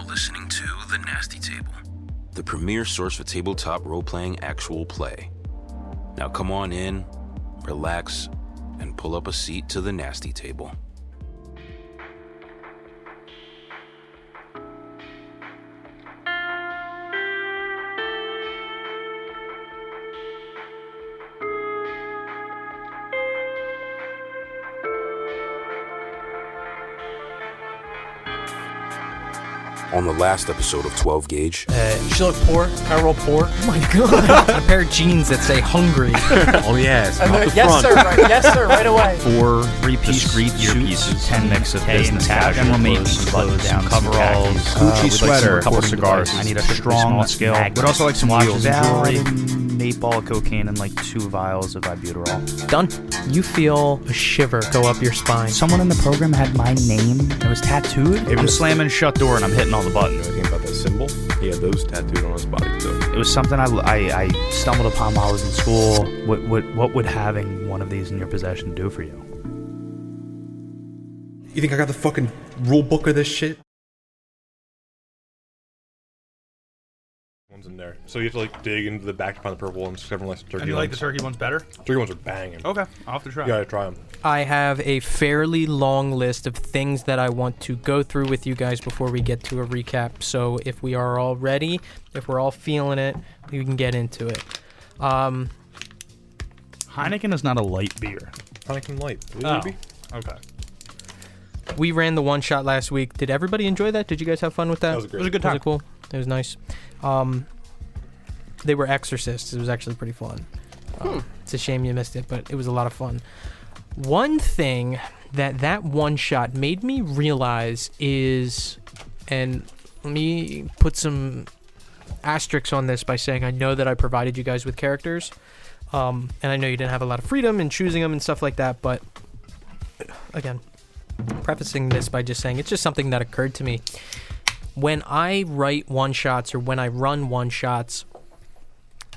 listening to The Nasty Table, the premier source for tabletop role-playing actual play. Now come on in, relax, and pull up a seat to The Nasty Table. On the last episode of 12 Gauge, She look poor. I roll poor. Oh my god. A pair of jeans that say hungry. Oh yes, And off the yes, front. sir. Yes, sir. Right away. 4 3-piece Discreet suits, earpieces, 10 mix of business casual general clothes, maintenance, button-down coveralls, Gucci we'd sweater, like a couple portable cigars. devices, I need a strictly strong small scale. mag. We'd also like some watches, wheels and jewelry. an 8 ball of cocaine, and like 2 vials of albuterol. Done. You feel a shiver go up your spine. Someone in the program had my name. It was tattooed. I'm slamming shut door and I'm hitting all the buttons. Think about that symbol. He had those tattooed on his body too. It was something I stumbled upon while I was in school. What would having one of these in your possession do for you? You think I got the fucking rule book of this shit? One's in there. So you have to like dig into the back to find the purple ones. Everyone likes the turkey And you like the ones. turkey ones better? Turkey ones are banging. Okay, I'll have to try. You gotta try them. I have a fairly long list of things that I want to go through with you guys before we get to a recap. So if we are all ready, if we're all feeling it, we can get into it. Heineken is not a light beer. Heineken Light. Oh, Maybe? okay. We ran the one shot last week. Did everybody enjoy that? Did you guys have fun with that? That was great. It was a good Was time. it cool? It was nice. They were exorcists. It was actually pretty fun. It's a shame you missed it, but it was a lot of fun. One thing that one shot made me realize is, and let me put some asterisks on this by saying I know that I provided you guys with characters, and I know you didn't have a lot of freedom in choosing them and stuff like that, but again, prefacing this by just saying it's just something that occurred to me. When I write one-shots or when I run one-shots,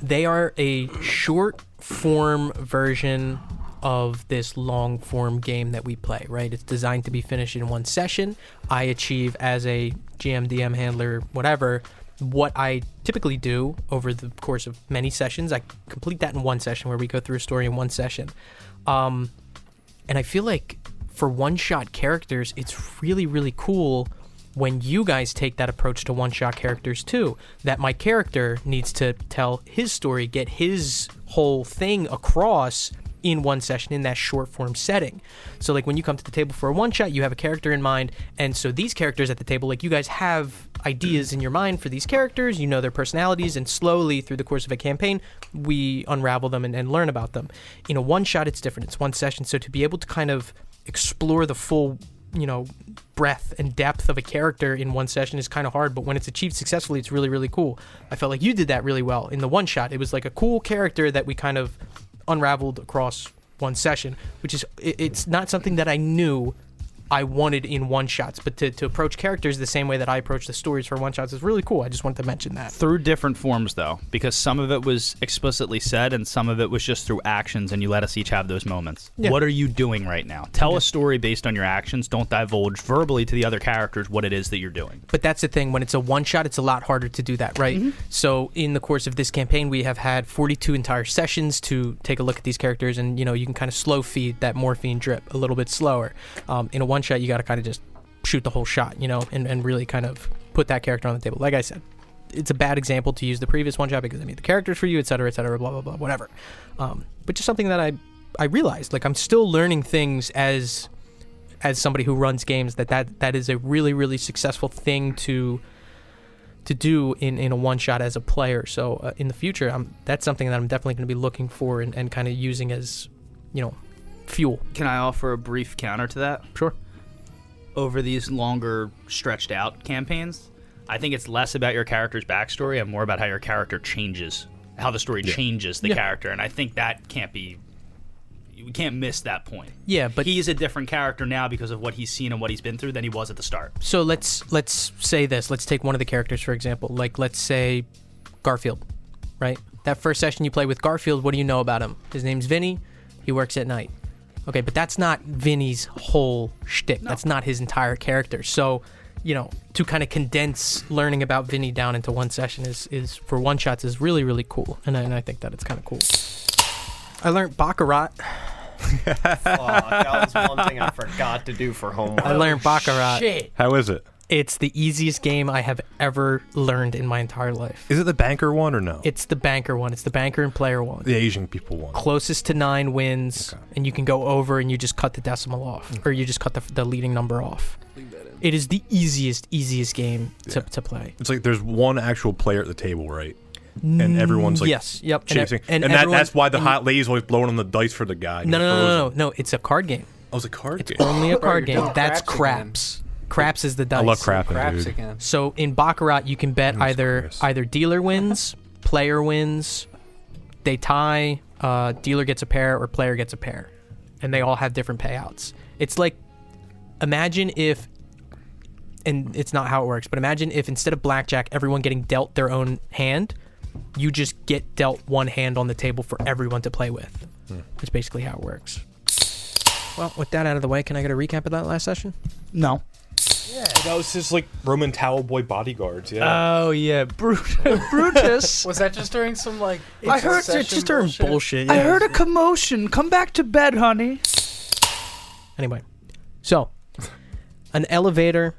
they are a short-form version of this long-form game that we play, right? It's designed to be finished in one session. I achieve as a GM, DM, handler, whatever, what I typically do over the course of many sessions. I complete that in one session where we go through a story in one session. And I feel like for one-shot characters, it's really, really cool when you guys take that approach to one-shot characters too, that my character needs to tell his story, get his whole thing across in one session in that short form setting. So like when you come to the table for a one-shot, you have a character in mind, and so these characters at the table, like you guys have ideas in your mind for these characters, you know their personalities, and slowly through the course of a campaign, we unravel them and learn about them. In a one-shot, it's different. It's one session, so to be able to kind of explore the full breadth and depth of a character in one session is kind of hard, but when it's achieved successfully, it's really, really cool. I felt like you did that really well in the one shot. It was like a cool character that we kind of unraveled across one session, which is, it's not something that I knew I wanted in one shots, but to approach characters the same way that I approach the stories for one shots is really cool. I just wanted to mention that. Through different forms, though, because some of it was explicitly said and some of it was just through actions, and you let us each have those moments. Yeah. What are you doing right now? Tell a story based on your actions. Don't divulge verbally to the other characters what it is that you're doing. But that's the thing. When it's a one-shot, it's a lot harder to do that, right? Mm-hmm. So in the course of this campaign, we have had 42 entire sessions to take a look at these characters, and, you can kind of slow feed that morphine drip a little bit slower. In a one-shot, you got to kind of just shoot the whole shot, and really kind of put that character on the table. Like I said, it's a bad example to use the previous one shot because I made the characters for you, et cetera, blah, blah, blah, whatever. But just something that I realized, like I'm still learning things as somebody who runs games, that is a really, really successful thing to do in a one shot as a player. So in the future, that's something that I'm definitely going to be looking for and kind of using as, fuel. Can I offer a brief counter to that? Sure. Over these longer, stretched out campaigns, I think it's less about your character's backstory and more about how your character changes, how the story changes the character. And I think that we can't miss that point. Yeah, but he's a different character now because of what he's seen and what he's been through than he was at the start. So let's say this. Let's take one of the characters, for example. Like, let's say Garfield, right? That first session you play with Garfield, what do you know about him? His name's Vinny. He works at night. Okay, but that's not Vinny's whole shtick. No. That's not his entire character. So to kind of condense learning about Vinny down into one session is for one shots is really, really cool. And I think that it's kind of cool. I learned Baccarat. That was one thing I forgot to do for homework. I learned Baccarat. Shit. How is it? It's the easiest game I have ever learned in my entire life. Is it the banker one or no? It's the banker one. It's the banker and player one. The Asian people one. Closest to 9 wins, Okay. and you can go over and you just cut the decimal off, or you just cut the leading number off. It is the easiest game to play. It's like there's one actual player at the table, right? And everyone's like yes, yep, chasing. and That's why the hot lady's always blowing on the dice for the guy. No. It's a card game. Oh, it's a card game. Only a card you're game. doing That's craps again. craps. Craps is the dice. I love crapping, Craps dude. again. So in Baccarat, you can bet Goodness either dealer wins, player wins, they tie, dealer gets a pair, or player gets a pair, and they all have different payouts. It's like, imagine if, and it's not how it works, but imagine if instead of blackjack, everyone getting dealt their own hand, you just get dealt one hand on the table for everyone to play with. That's basically how it works. Well, with that out of the way, can I get a recap of that last session? No. That was just like Roman towel boy bodyguards. Yeah. Oh yeah, Brutus. Was that just during some like? I heard session Just during bullshit. I yeah. heard a commotion. Come back to bed, honey. Anyway, so an elevator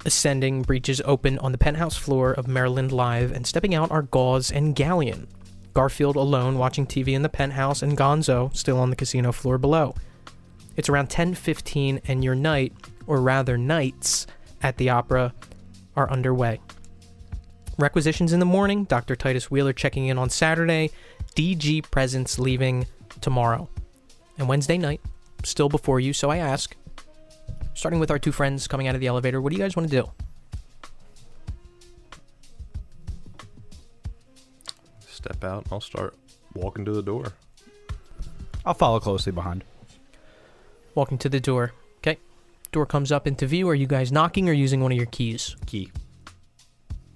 ascending breaches open on the penthouse floor of Maryland Live, and stepping out are Gauze and Gallion. Garfield alone watching TV in the penthouse, and Gonzo still on the casino floor below. It's around 10:15, and your night, or rather nights, at the opera are underway. Requisitions in the morning, Dr. Titus Wheeler checking in on Saturday, DG presents leaving tomorrow. And Wednesday night, still before you, so I ask, starting with our two friends coming out of the elevator, what do you guys want to do? Step out. I'll start walking to the door. I'll follow closely behind. Walking to the door. Okay. Door comes up into view. Are you guys knocking or using one of your keys? Key.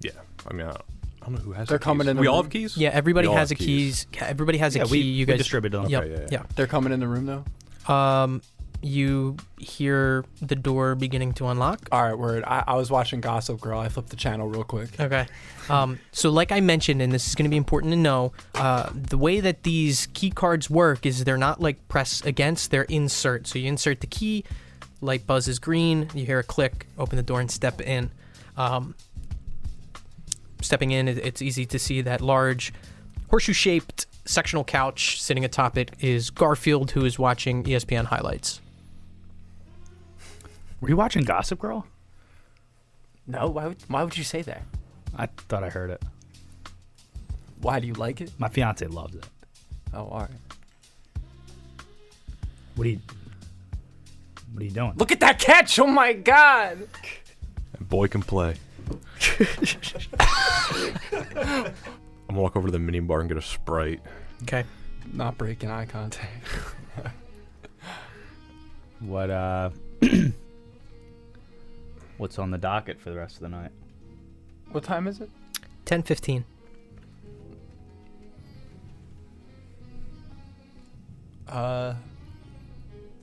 Yeah. I mean, I don't know who has. They're the coming keys. in the We all room? have keys. Yeah, everybody We all has a have keys. keys. Everybody has a Yeah, key. we You guys distribute them. Yep. Okay, Yeah. They're coming in the room though. You hear the door beginning to unlock. All right, word. I was watching Gossip Girl. I flipped the channel real quick. Okay. So like I mentioned, and this is going to be important to know, the way that these key cards work is they're not like press against, they're insert. So you insert the key, light buzzes green, you hear a click, open the door and step in. Stepping in, it's easy to see that large horseshoe-shaped sectional couch sitting atop it is Garfield, who is watching ESPN highlights. Were you watching Gossip Girl? No, why would you say that? I thought I heard it. Why do you like it? My fiance loves it. Oh, all right. What are you doing? Look at that catch! Oh my god! That boy can play. I'm gonna walk over to the mini bar and get a Sprite. Okay. Not breaking eye contact. What what's on the docket for the rest of the night? What time is it? 10:15.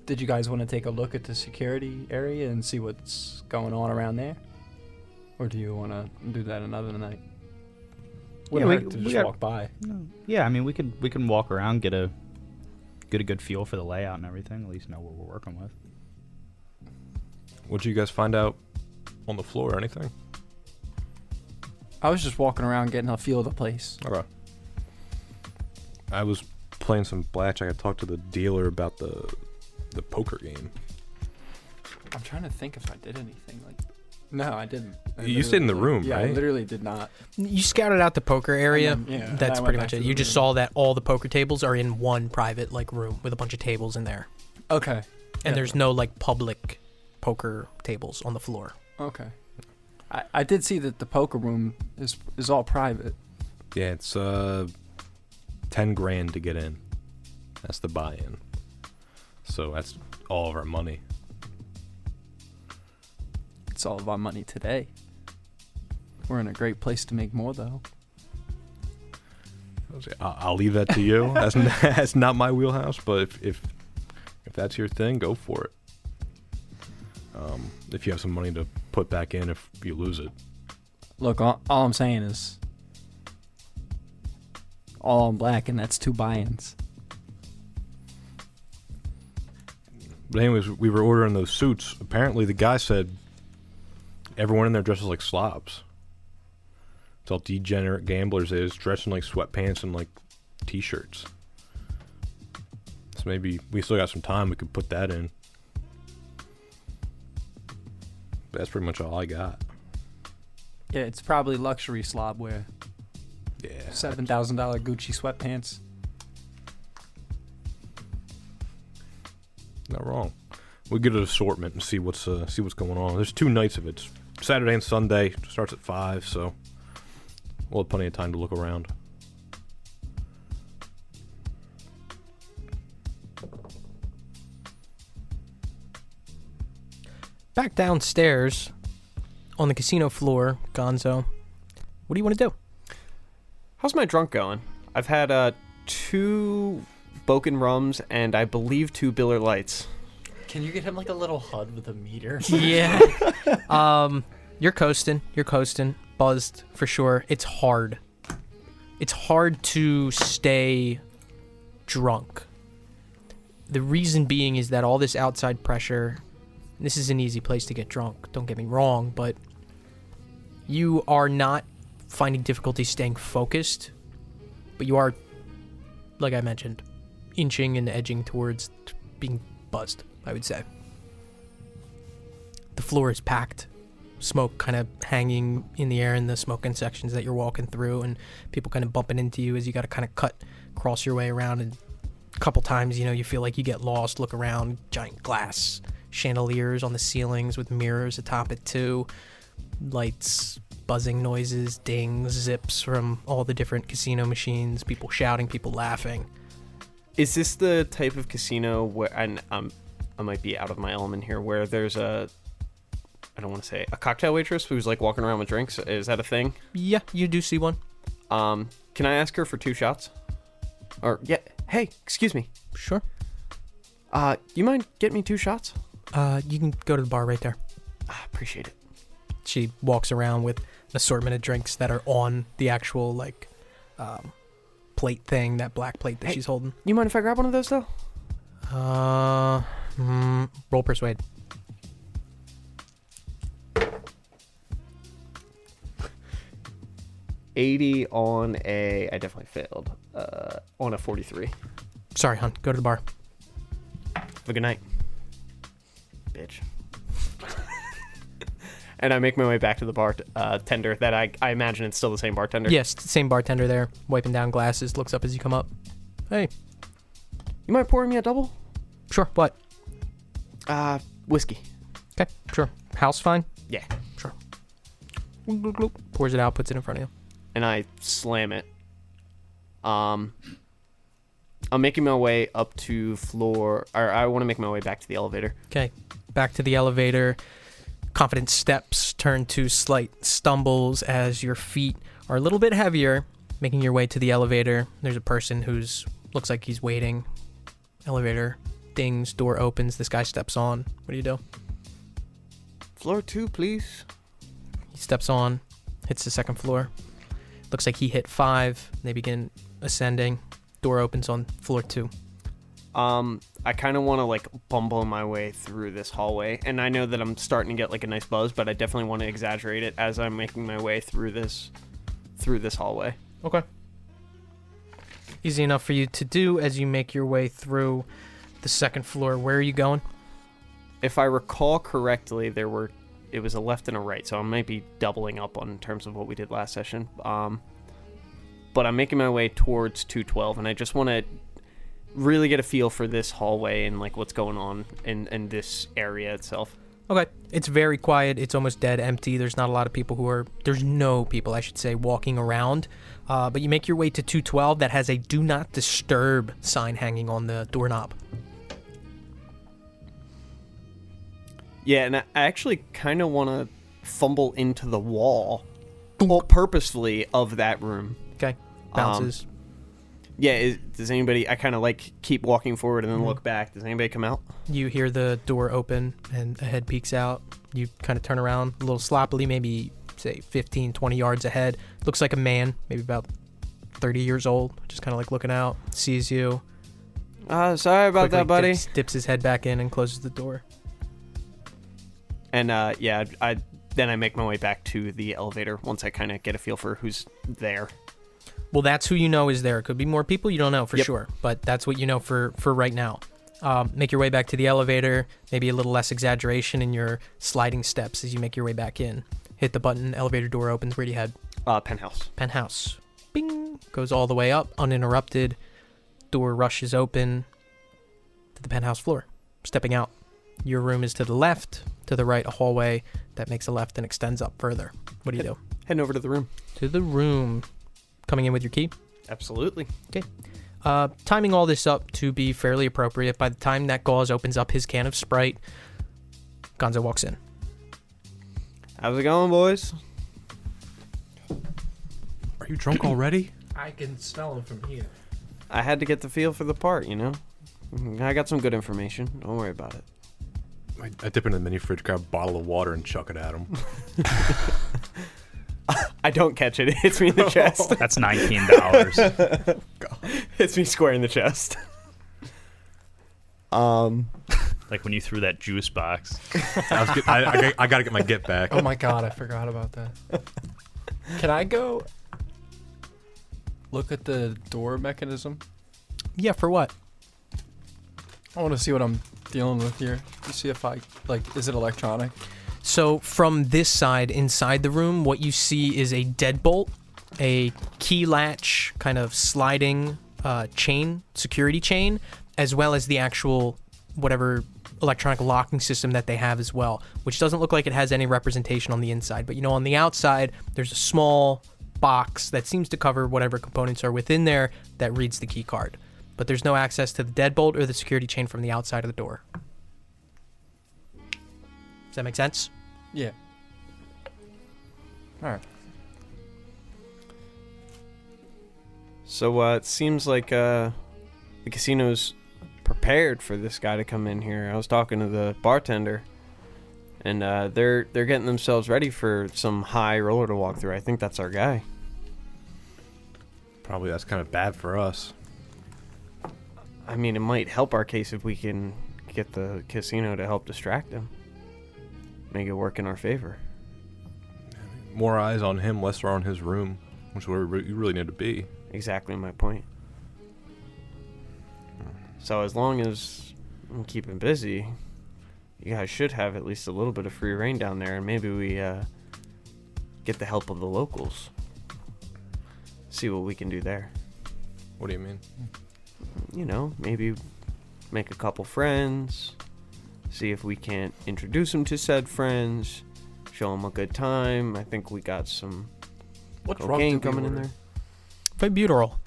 Did you guys want to take a look at the security area and see what's going on around there? Or do you want to do that another night? Wouldn't hurt to just walk by. Yeah, I mean we can walk around, get a good feel for the layout and everything. At least know what we're working with. What did you guys find out on the floor or anything? I was just walking around getting a feel of the place. Okay. I was playing some blackjack. I talked to the dealer about the poker game. I'm trying to think if I did anything like. No, I didn't. You stayed in the room, Yeah, I right? literally did not. You scouted out the poker area. And then, yeah, and That's I went pretty back much to it. the You just room. saw that all the poker tables are in one private like room with a bunch of tables in there, Okay. and Yeah. there's no like public poker tables on the floor. Okay. I did see that the poker room is all private. Yeah, it's $10,000 to get in. That's the buy-in. So that's all of our money. It's all of our money today. We're in a great place to make more, though. I'll leave that to you. That's not my wheelhouse, but if that's your thing, go for it. if you have some money to put back in if you lose it. Look, all I'm saying is all on black, and that's 2 buy-ins. But anyways, we were ordering those suits. Apparently, the guy said everyone in there dresses like slobs. It's all degenerate gamblers. They just dress in like sweatpants and like t-shirts. So maybe we still got some time. We could put that in. But that's pretty much all I got. Yeah, it's probably luxury slob wear. Yeah. $7,000 Gucci sweatpants. Not wrong. We get an assortment and see what's going on. There's 2 nights of it. It's Saturday and Sunday. It starts at 5, so we'll have plenty of time to look around. Back downstairs on the casino floor, Gonzo, what do you want to do? How's my drunk going? I've had 2 Boken rums and I believe 2 Biller Lights. Can you get him like a little HUD with a meter? Yeah. You're coasting. Buzzed for sure. It's hard. It's hard to stay drunk. The reason being is that all this outside pressure, this is an easy place to get drunk, don't get me wrong, but you are not finding difficulty staying focused, but you are, like I mentioned, inching and edging towards being buzzed, I would say. The floor is packed. Smoke kind of hanging in the air in the smoking sections that you're walking through, and people kind of bumping into you as you got to kind of cut across your way around. And a couple times, you feel like you get lost, look around, giant glass chandeliers on the ceilings with mirrors atop it too, lights, buzzing noises, dings, zips from all the different casino machines, people shouting, people laughing. Is this the type of casino where, and I might be out of my element here, where there's a cocktail waitress who's like walking around with drinks? Is that a thing? Yeah, you do see one. Can I ask her for 2 shots? Or, yeah, hey, excuse me. Sure. You mind getting me 2 shots? You can go to the bar right there. Appreciate it. She walks around with an assortment of drinks that are on the actual, plate thing, that black plate that she's holding. You mind if I grab one of those, though? Roll persuade. $80 on a... I definitely failed. On a 43. Sorry, hon. Go to the bar. Have a good night. Bitch. And I make my way back to the bar tender that I imagine it's still the same bartender. Yes, same bartender there, wiping down glasses, looks up as you come up. Hey. You mind pouring me a double? Sure, what? Whiskey. Okay, sure. House fine? Yeah. Sure. Pours it out, puts it in front of you. And I slam it. I'm making my way up to floor... Or I want to make my way back to the elevator. Okay, back to the elevator. Confident steps turn to slight stumbles as your feet are a little bit heavier, making your way to the elevator. There's a person who's looks like he's waiting. Elevator dings, door opens, this guy steps on. What do you do? Floor 2, please. He steps on, hits the second floor. Looks like he hit 5. They begin ascending. Door opens on floor 2. I kind of want to bumble my way through this hallway, and I know that I'm starting to get a nice buzz, but I definitely want to exaggerate it as I'm making my way through this hallway. Okay. Easy enough for you to do as you make your way through the second floor. Where are you going? If I recall correctly, it was a left and a right, so I might be doubling up on in terms of what we did last session. But I'm making my way towards 212, and I just want to really get a feel for this hallway and what's going on in this area itself. Okay. It's very quiet. It's almost dead empty. There's not a lot of people there's no people, I should say, walking around. But you make your way to 212 that has a do not disturb sign hanging on the doorknob. Yeah, and I actually kind of want to fumble into the wall purposefully of that room. Okay. Bounces. Does anybody? I kind of like keep walking forward and then look back. Does anybody come out? You hear the door open and a head peeks out. You kind of turn around a little sloppily, maybe say 15, 20 yards ahead. Looks like a man, maybe about 30 years old, just kind of like looking out, sees you. Sorry about that, buddy. Dips his head back in and closes the door. And I make my way back to the elevator once I kind of get a feel for who's there. Well, that's who you know is there. Could be more people, you don't know for Yep. sure, but that's what you know for right now. Make your way back to the elevator, maybe a little less exaggeration in your sliding steps as you make your way back in. Hit the button, elevator door opens. Where do you head? Penthouse. Penthouse. Bing! Goes all the way up, uninterrupted. Door rushes open to the penthouse floor. Stepping out. Your room is to the left. To the right, a hallway that makes a left and extends up further. What do you do? Heading over to the room. To the room. Coming in with your key? Absolutely. Timing all this up to be fairly appropriate. By the time that Gauze opens up his can of Sprite, Gonzo walks in. How's it going, boys? Are you drunk already? I can smell him from here. I had to get the feel for the part, you know? I got some good information. Don't worry about it. I dip into the mini fridge, grab a bottle of water, and chuck it at him. I don't catch it. It hits me in the chest. That's $19. Hits me square in the chest. Like when you threw that juice box. I gotta get my get back. Oh my god, I forgot about that. Can I go look at the door mechanism? Yeah, for what? I want to see what I'm dealing with here. To see if is it electronic? So from this side, inside the room, what you see is a deadbolt, a key latch, kind of sliding chain, security chain, as well as the actual whatever electronic locking system that they have as well, which doesn't look like it has any representation on the inside. But, on the outside, there's a small box that seems to cover whatever components are within there that reads the key card. But there's no access to the deadbolt or the security chain from the outside of the door. Does that make sense? Yeah. All right. So it seems like the casino's prepared for this guy to come in here. I was talking to the bartender, and they're getting themselves ready for some high roller to walk through. I think that's our guy. Probably that's kind of bad for us. I mean, it might help our case if we can get the casino to help distract him. Make it work in our favor. More eyes on him, less are on his room, which is where you really need to be. Exactly my point. So as long as I'm keeping busy, you guys should have at least a little bit of free reign down there, and maybe we get the help of the locals. See what we can do there. What do you mean? Maybe make a couple friends, see if we can't introduce them to said friends, show them a good time. I think we got some cocaine coming in there. Buterol.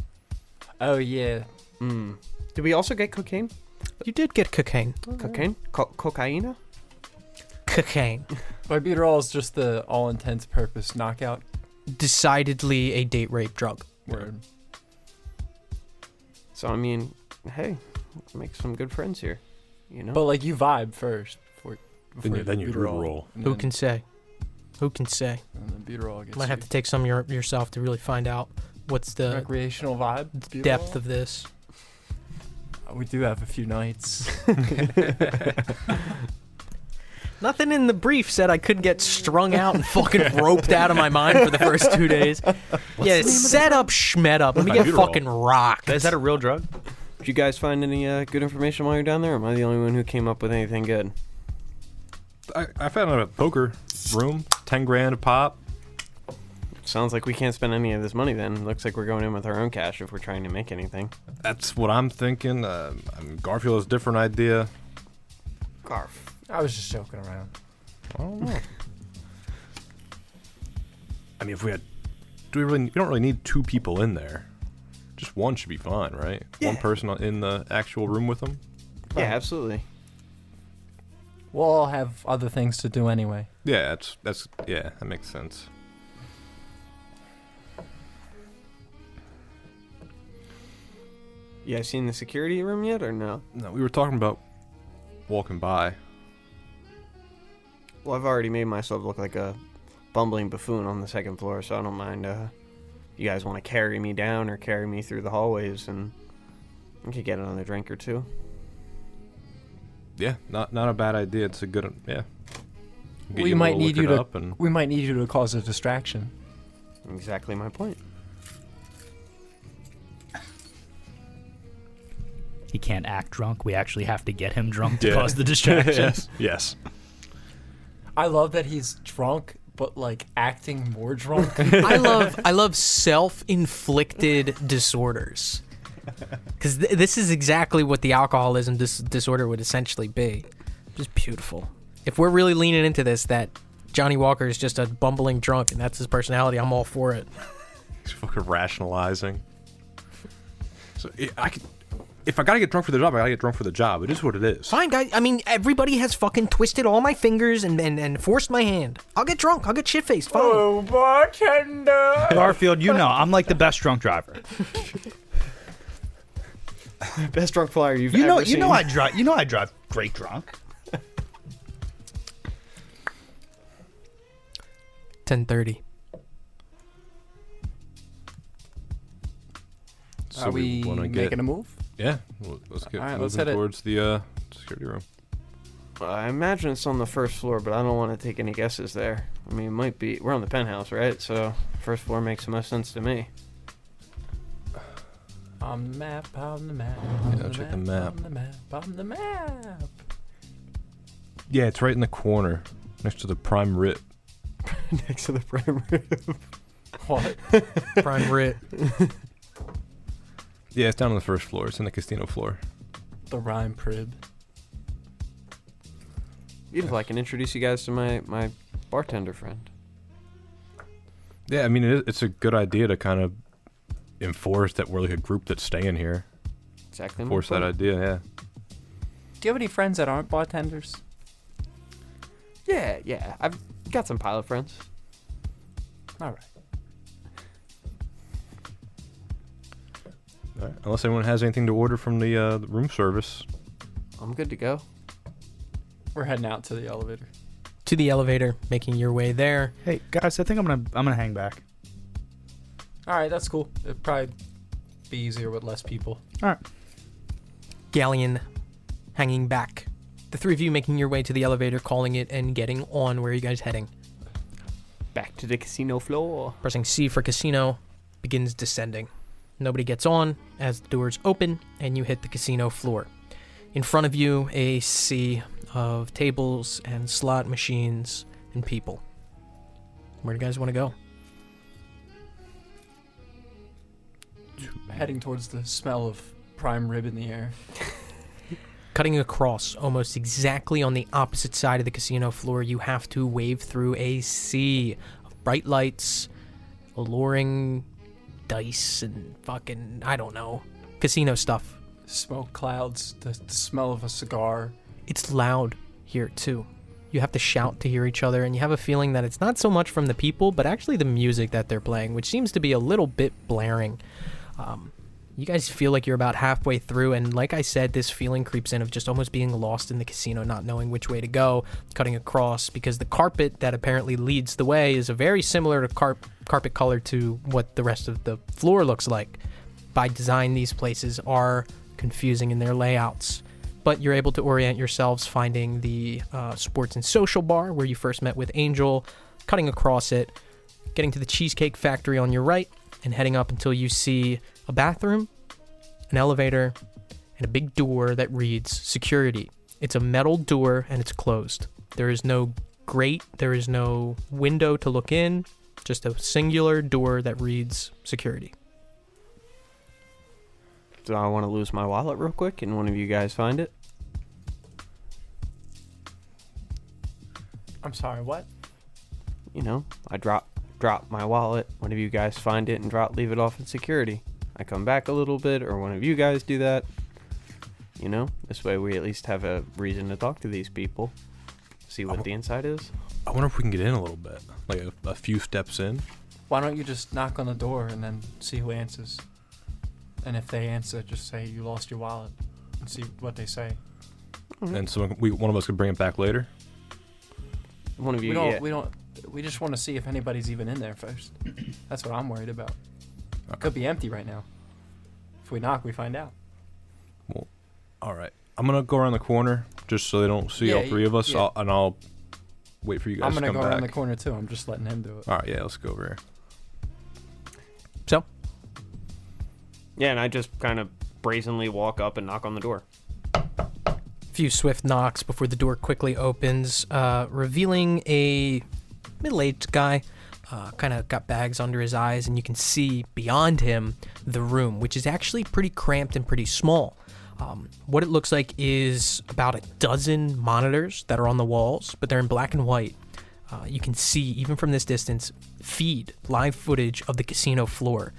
Oh yeah. Did we also get cocaine? You did get cocaine. Cocaine? Cocaina? Cocaine. Buterol is just the all intents purpose knockout. Decidedly a date rape drug. Word. So, I mean, hey, make some good friends here, But you vibe first before Then you roll. Who can say? Who can say? And then Buterol gets Might have to take some yourself to really find out what's the recreational vibe. Buterol? depth of this. We do have a few nights. Nothing in the brief said I couldn't get strung out and fucking roped out of my mind for the first 2 days. Set up, schmet up. Let me get Buterol. fucking rocked. Is that a real drug? Did you guys find any good information while you're down there, or am I the only one who came up with anything good? I found a poker room, 10 grand a pop. Sounds like we can't spend any of this money then. Looks like we're going in with our own cash if we're trying to make anything. That's what I'm thinking. Garfield has a different idea. Garf. I was just joking around. I don't know. I mean, if we don't really need 2 people in there. Just one should be fine, right? Yeah. One person in the actual room with them. Yeah, absolutely. We'll all have other things to do anyway. Yeah, that makes sense. You guys seen the security room yet, or no? No, we were talking about walking by. Well, I've already made myself look like a bumbling buffoon on the second floor, so I don't mind. You guys want to carry me down or carry me through the hallways, and I could get another drink or two. Yeah, not a bad idea. It's a good, yeah. Get We you might all need you liquored to. up and We might need you to cause a distraction. Exactly my point. He can't act drunk. We actually have to get him drunk to Yeah. cause the distraction. yes. I love that he's drunk, but like acting more drunk. I love self-inflicted disorders, because this is exactly what the alcoholism disorder would essentially be. Just beautiful. If we're really leaning into this, that Johnny Walker is just a bumbling drunk and that's his personality, I'm all for it. He's fucking rationalizing. So if I gotta get drunk for the job, I gotta get drunk for the job. It is what it is. Fine, guys. I mean, everybody has fucking twisted all my fingers and forced my hand. I'll get drunk. I'll get shit-faced. Fine. Oh, bartender! Garfield, you know, I'm like the best drunk driver. Best drunk flyer you've You know, ever seen. I drive great drunk. 10:30. So Are we wanna making a move? Yeah, let's get All right, moving let's hit it. towards the security room. I imagine it's on the first floor, but I don't want to take any guesses there. I mean, it might be. We're on the penthouse, right? So first floor makes the most sense to me. On the map, on the map. Yeah, check the map. On the map, on the map. Yeah, it's right in the corner, next to the prime rib. Next to the prime rib. What? Prime Rit. Yeah, it's down on the first floor. It's in the casino floor. The rhyme prib. Beautiful. I can introduce you guys to my bartender friend. Yeah, I mean, it's a good idea to kind of enforce that we're like a group that's staying here. Exactly. my Enforce that point. idea, yeah. Do you have any friends that aren't bartenders? Yeah. I've got some pilot friends. All right. All right. Unless anyone has anything to order from the room service. I'm good to go. We're heading out to the elevator. To the elevator, making your way there. Hey guys, I think I'm gonna hang back. All right, that's cool. It'd probably be easier with less people. All right. Gallion hanging back. The three of you making your way to the elevator, calling it, and getting on. Where are you guys heading? Back to the casino floor. Pressing C for casino, begins descending. Nobody gets on as the doors open, and you hit the casino floor. In front of you, a sea of tables and slot machines and people. Where do you guys want to go? Heading towards the smell of prime rib in the air. Cutting across, almost exactly on the opposite side of the casino floor, you have to wave through a sea of bright lights, alluring dice, and fucking, I don't know, casino stuff. Smoke clouds, the smell of a cigar. It's loud here, too. You have to shout to hear each other, and you have a feeling that it's not so much from the people, but actually the music that they're playing, which seems to be a little bit blaring. You guys feel like you're about halfway through, and like I said, this feeling creeps in of just almost being lost in the casino, not knowing which way to go, cutting across, because the carpet that apparently leads the way is a very similar to carpet color to what the rest of the floor looks like. By design, these places are confusing in their layouts, but you're able to orient yourselves, finding the sports and social bar where you first met with Angel, cutting across it, getting to the Cheesecake Factory on your right, and heading up until you see a bathroom, an elevator, and a big door that reads security. It's a metal door and it's closed. There is no grate, there is no window to look in, just a singular door that reads security. Do I want to lose my wallet real quick and one of you guys find it? I'm sorry, what? You know, I drop my wallet, one of you guys find it and leave it off in security. I come back a little bit, or one of you guys do that. You know, this way we at least have a reason to talk to these people, see what the inside is. I wonder if we can get in a little bit, like a few steps in. Why don't you just knock on the door and then see who answers? And if they answer, just say you lost your wallet and see what they say. And one of us could bring it back later. One of you. We just want to see if anybody's even in there first. That's what I'm worried about. It could be empty right now. If we knock, we find out. Well, all right. I'm gonna go around the corner just so they don't see all three of us, yeah. I'll wait for you guys to come back. I'm gonna go around the corner too. I'm just letting him do it. All right, yeah, let's go over here. So, Yeah, and I just kind of brazenly walk up and knock on the door. a few swift knocks before the door quickly opens, revealing a middle-aged guy. Kind of got bags under his eyes, and you can see beyond him the room, which is actually pretty cramped and pretty small. What it looks like is about a dozen monitors that are on the walls, but they're in black and white. You can see, even from this distance, feed live footage of the casino floor.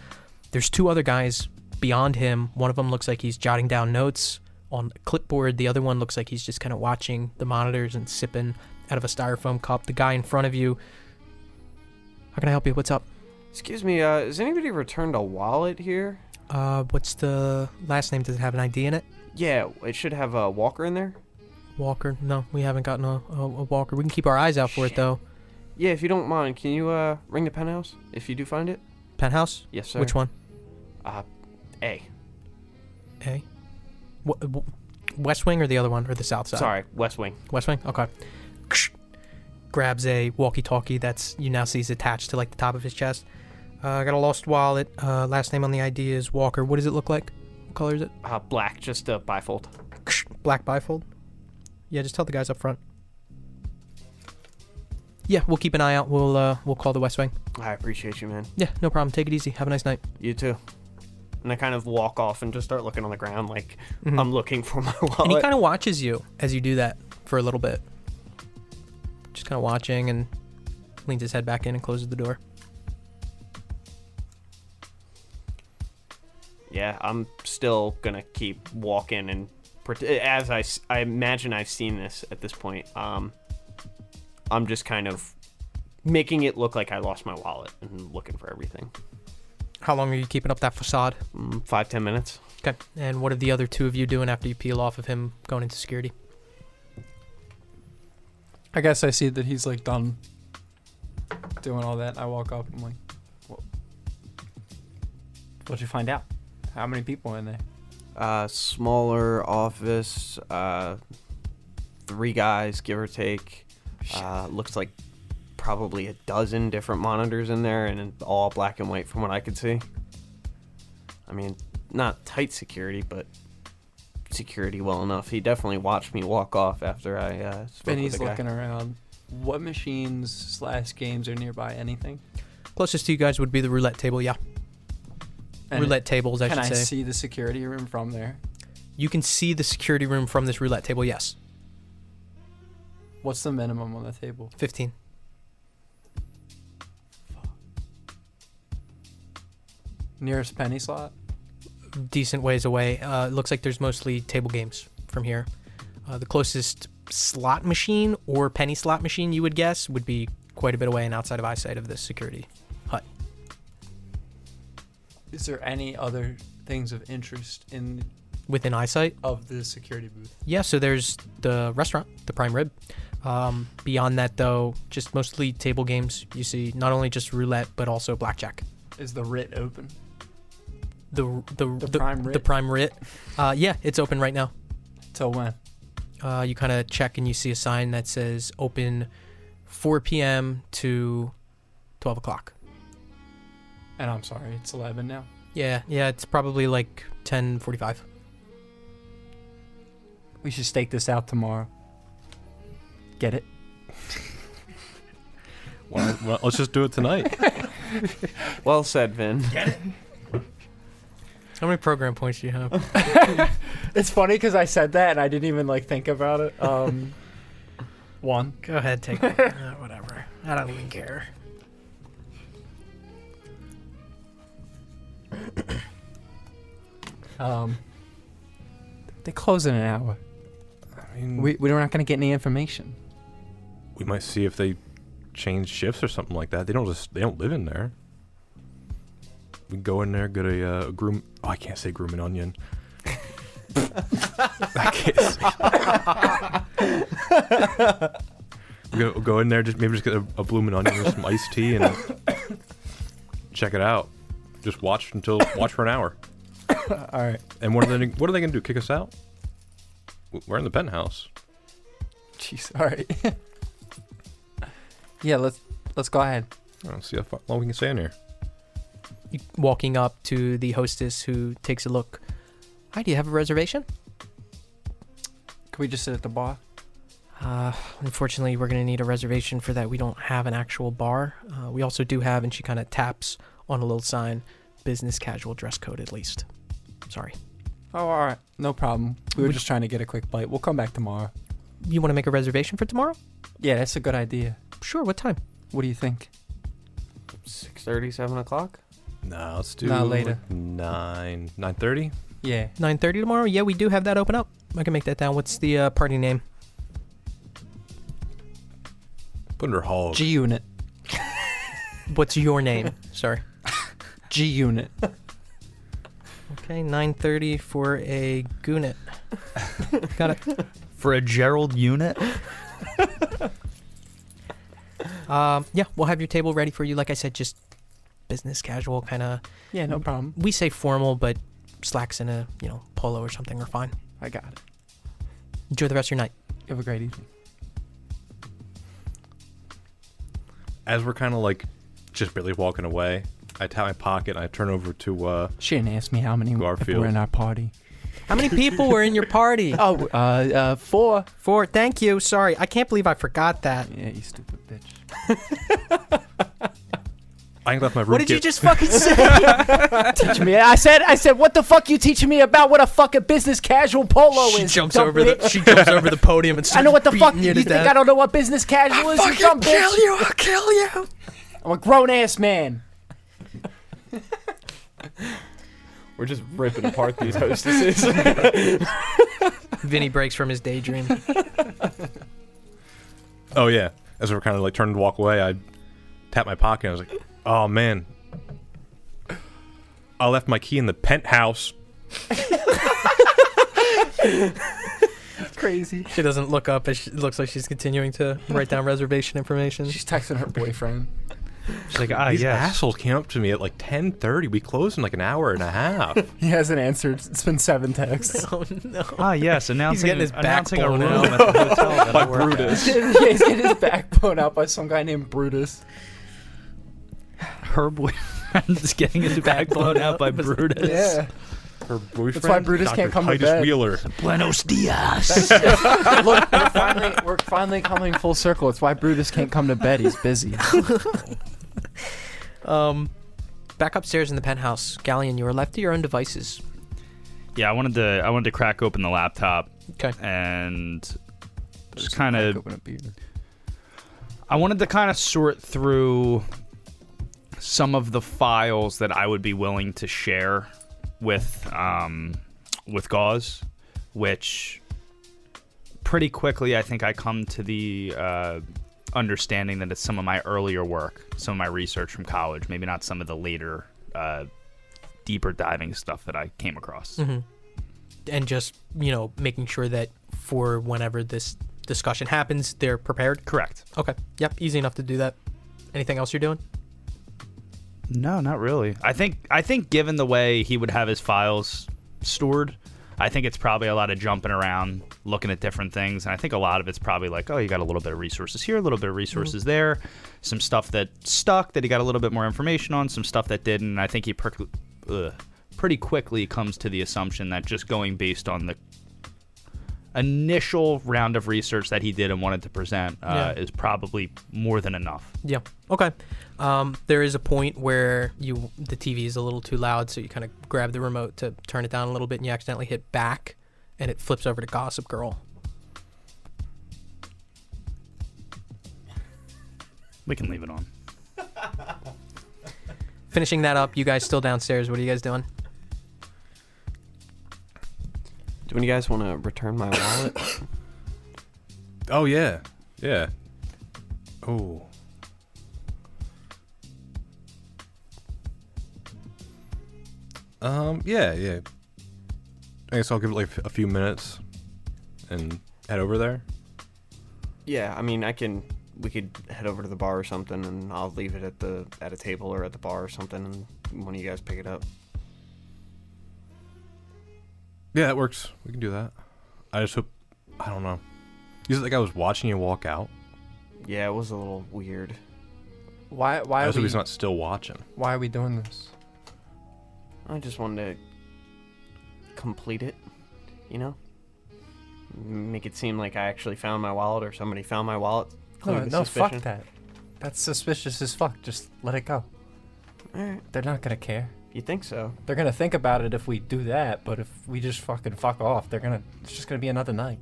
There's two other guys beyond him. One of them looks like he's jotting down notes on a clipboard. The other one looks like he's just kind of watching the monitors and sipping out of a styrofoam cup. The guy in front of you, how can I help you? What's up? Excuse me, has anybody returned a wallet here? What's the last name? Does it have an ID in it? Yeah, it should have a Walker in there. Walker? No, we haven't gotten a Walker. We can keep our eyes out for it, though. Yeah, if you don't mind, can you ring the penthouse if you do find it? Penthouse? Yes, sir. Which one? A. A? West Wing or the other one, or the south side? Sorry, West Wing. West Wing? Okay. Grabs a walkie-talkie that's, you now see is attached to, like, the top of his chest. I got a lost wallet. Last name on the ID is Walker. What does it look like? What color is it? Black, just a bifold. Black bifold? Yeah, just tell the guys up front. Yeah, we'll keep an eye out. We'll call the West Wing. I appreciate you, man. Yeah, no problem. Take it easy. Have a nice night. You too. And I kind of walk off and just start looking on the ground like I'm looking for my wallet. And he kind of watches you as you do that for a little bit. Just kind of watching and leans his head back in and closes the door. Yeah, I'm still going to keep walking and as I imagine I've seen this at this point. I'm just kind of making it look like I lost my wallet and looking for everything. How long are you keeping up that facade? 5-10 minutes. Okay. And what are the other two of you doing after you peel off of him going into security? I guess I see that he's like done doing all that. I walk up. I'm like, what'd you find out? How many people in there? Smaller office, 3 guys, give or take. Looks like probably a dozen different monitors in there, and all black and white from what I could see. I mean, not tight security, but security well enough. He definitely watched me walk off after I spoke Benny's with the guy. looking around. What machines / games are nearby? Anything? Closest to you guys would be the roulette table, yeah. And roulette tables, I should Can I say. see the security room from there? You can see the security room from this roulette table, yes. What's the minimum on the table? 15. Nearest penny slot? Decent ways away. It looks like there's mostly table games from here. The closest slot machine or penny slot machine you would guess would be quite a bit away and outside of eyesight of this security hut. Is there any other things of interest in Within eyesight? of the security booth? Yeah, so there's the restaurant, the Prime Rib. Beyond that, though, just mostly table games. You see not only just roulette, but also blackjack. Is the writ open? The Prime Writ? The Prime Writ. Yeah, it's open right now. Till when? You kind of check and you see a sign that says open 4 p.m. to 12 o'clock. And I'm sorry, it's 11 now. Yeah, it's probably like 10:45. We should stake this out tomorrow. Get it? Well, let's just do it tonight. Well said, Vin. How many program points do you have? It's funny because I said that and I didn't even like think about it. 1. Go ahead, take it. Whatever. I don't even care. They close in an hour. I mean, We're not going to get any information. we might see if they change shifts or something like that. They don't live in there. We go in there, get a groom. Oh, I can't say groom and onion. I can't say. Go in there, just get a bloomin' onion and some iced tea and check it out. Just watch for an hour. All right. And what are they gonna do? Kick us out? We're in the penthouse. Jeez. All right. Yeah, let's go ahead. I don't see how long we can stay in here. Walking up to the hostess who takes a look. Hi, do you have a reservation? Can we just sit at the bar? Unfortunately, we're going to need a reservation for that. We don't have an actual bar. We also do have, and she kind of taps on a little sign, business casual dress code at least. Sorry. Oh, all right. No problem. We were just trying to get a quick bite. We'll come back tomorrow. You want to make a reservation for tomorrow? Yeah, that's a good idea. Sure, what time? What do you think? 6:30, 7 o'clock? No, let's do Later. 9:30. Yeah. 9:30 tomorrow? Yeah, we do have that open up. I can make that down. What's the party name? Thunder Hog. G Unit. What's your name? Sorry. G Unit. Okay, 9:30 for a Goonit. Got it. For a Gerald unit? Yeah, we'll have your table ready for you. Like I said, just business casual kind of. Yeah, no problem. We say formal, but slacks and a polo or something are fine. I got it. Enjoy the rest of your night. You have a great evening. As we're kind of like just barely walking away, I tap my pocket and I turn over to She didn't ask me how many Garfield. were in our party. How many people were in your party? 4. 4. Thank you. Sorry, I can't believe I forgot that. Yeah, you stupid bitch. I left my room. What did you just fucking say? Teach me. I said, what the fuck you teaching me about what a fucking business casual polo She is? jumps dumb over bitch. she jumps over the podium and starts I know what the fuck beating you to think. death. I don't know what business casual is. You dumb bitch. I'll kill you. I'm a grown ass man. We're just ripping apart these hostesses. Vinny breaks from his daydream. Oh yeah. As we're kind of like turning to walk away, I tap my pocket. And I was like, "Oh man, I left my key in the penthouse." Crazy. She doesn't look up as it looks like she's continuing to write down reservation information. She's texting her boyfriend. She's like, These yes. assholes came up to me at like 10:30. We closed in like an hour and a half. He hasn't answered. It's been 7 texts. Oh no. Yes, announcing, getting his back announcing a blown room out. at the hotel that By I work at. Brutus. Yeah, he's getting his back blown out by some guy named Brutus. Her boyfriend is getting his back blown out by Brutus. Yeah. Her boyfriend. That's why Brutus Dr. can't come to Titus bed. Wheeler. Buenos dias. Look, we're finally coming full circle. It's why Brutus can't come to bed. He's busy. Back upstairs in the penthouse, Gallion, you are left to your own devices. Yeah, I wanted to crack open the laptop Okay. and just kind of. Open a beer. I wanted to kind of sort through some of the files that I would be willing to share with Gauze, which pretty quickly I think I come to the understanding that it's some of my earlier work, some of my research from college, maybe not some of the later deeper diving stuff that I came across. Mm-hmm. And just, making sure that for whenever this discussion happens, they're prepared. Correct. Okay. Yep. Easy enough to do that. Anything else you're doing? No, not really. I think given the way he would have his files stored, I think it's probably a lot of jumping around, looking at different things, and I think a lot of it's probably like, oh, you got a little bit of resources here, a little bit of resources there, some stuff that stuck that he got a little bit more information on, some stuff that didn't. And I think he pretty quickly comes to the assumption that just going based on the initial round of research that he did and wanted to present is probably more than enough. Yeah. Okay. There is a point where the TV is a little too loud, so you kind of grab the remote to turn it down a little bit, and you accidentally hit back, and it flips over to Gossip Girl. We can leave it on. Finishing that up, you guys still downstairs. What are you guys doing? Do any of you guys want to return my wallet? Oh yeah, yeah. Oh. Yeah. I guess I'll give it like a few minutes and head over there. Yeah, I mean, we could head over to the bar or something, and I'll leave it at a table or at the bar or something, and one of you guys pick it up. Yeah, that works. We can do that. I just hope, I don't know. Is it like I was watching you walk out? Yeah, it was a little weird. Why I are just hope we? he's not still watching. Why are we doing this? I just wanted to complete it, you know? Make it seem like I actually found my wallet or somebody found my wallet. No, The fuck suspicion. that. That's suspicious as fuck. Just let it go. Alright, They're not gonna care. you think so? They're gonna think about it if we do that, but if we just fucking fuck off, it's just gonna be another night.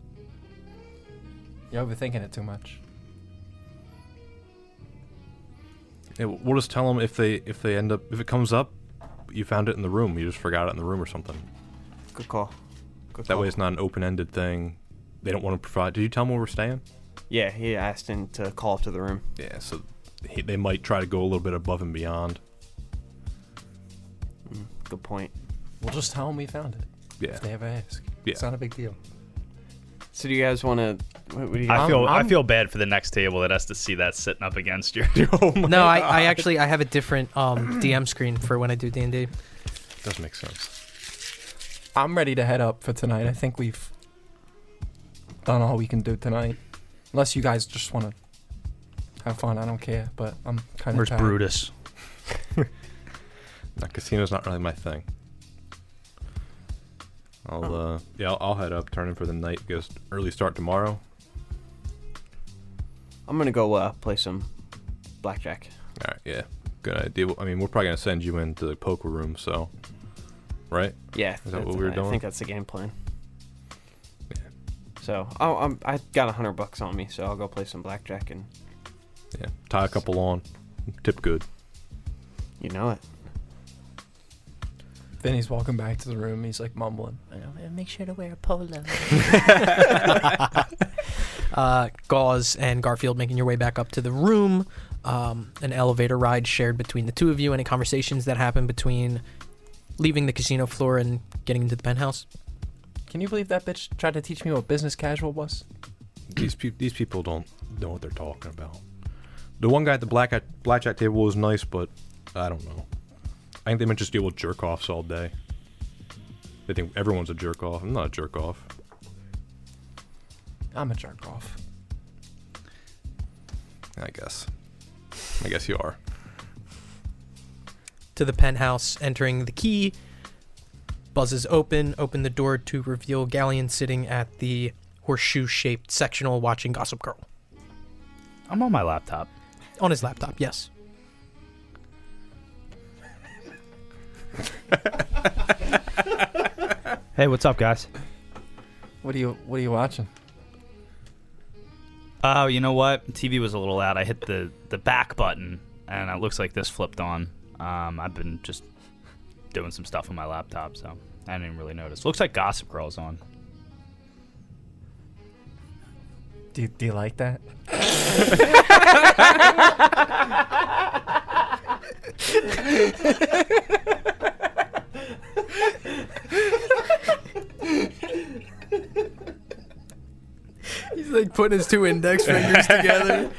You're overthinking it too much. Yeah, we'll just tell them if it comes up, you found it in the room. You just forgot it in the room or something. Good call. Good That call. way it's not an open-ended thing. They don't want to provide. Did you tell them where we're staying? Yeah, he asked him to call up to the room. Yeah, so they might try to go a little bit above and beyond. Good point. We'll just tell them we found it. Yeah. If they ever ask. Yeah. It's not a big deal. So do you guys want to... What do you I guys... feel bad for the next table that has to see that sitting up against you. No, I actually have a different DM screen for when I do D&D. Does make sense. I'm ready to head up for tonight. I think we've done all we can do tonight. Unless you guys just want to have fun, I don't care. But I'm kind of Where's tired. Brutus? Now, casino's not really my thing. I'll head up, turn in for the night, because early start tomorrow. I'm going to go play some blackjack. All right, yeah, good idea. I mean, we're probably gonna send you into the poker room, so right? Yeah. Is that what we were doing? I think that's the game plan. Yeah. So, I got $100 on me, so I'll go play some blackjack and... Yeah, tie a couple on, tip good. You know it. Vinny's walking back to the room. He's like mumbling. Make sure to wear a polo. Gauze and Garfield making your way back up to the room. An elevator ride shared between the two of you. Any conversations that happen between leaving the casino floor and getting into the penthouse? Can you believe that bitch tried to teach me what business casual was? These people don't know what they're talking about. The one guy at the blackjack table was nice, but I don't know. I think they might just deal with jerk-offs all day. They think everyone's a jerk-off. I'm not a jerk-off. I'm a jerk off. I guess you are. To the penthouse, entering the key. Buzzes open the door to reveal Gallion sitting at the horseshoe-shaped sectional watching Gossip Girl. I'm on my laptop. On his laptop, yes. Hey, what's up, guys? What are you watching? Oh, you know what? TV was a little loud. I hit the back button, and it looks like this flipped on. I've been just doing some stuff on my laptop, so I didn't even really notice. Looks like Gossip Girl's on. Do you like that? He's like putting his two index fingers together.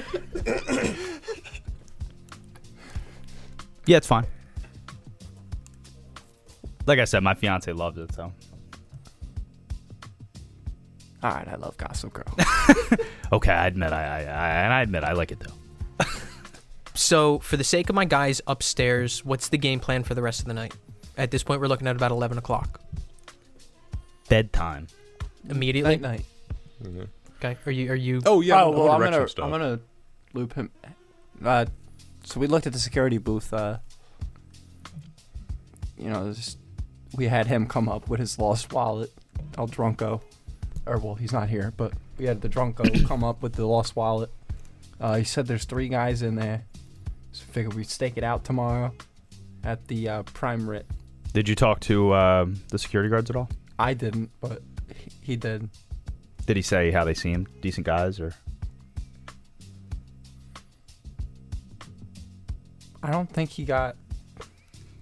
Yeah, it's fine. Like I said, my fiance loves it, so. All right, I love Gossip Girl. Okay, I admit I like it though. So, for the sake of my guys upstairs, what's the game plan for the rest of the night? At this point, we're looking at about 11 o'clock. Bedtime. Immediately? Night. Mm-hmm. Okay. Are you? Oh yeah. Oh well, I'm stuff. gonna loop him. So we looked at the security booth. We had him come up with his lost wallet, El Drunko. Or well, he's not here, but we had the Drunko come up with the lost wallet. He said there's 3 guys in there. So figured we'd stake it out tomorrow at the Prime Rit. Did you talk to the security guards at all? I didn't, but he did. Did he say how they seemed? Decent guys, or? I don't think he got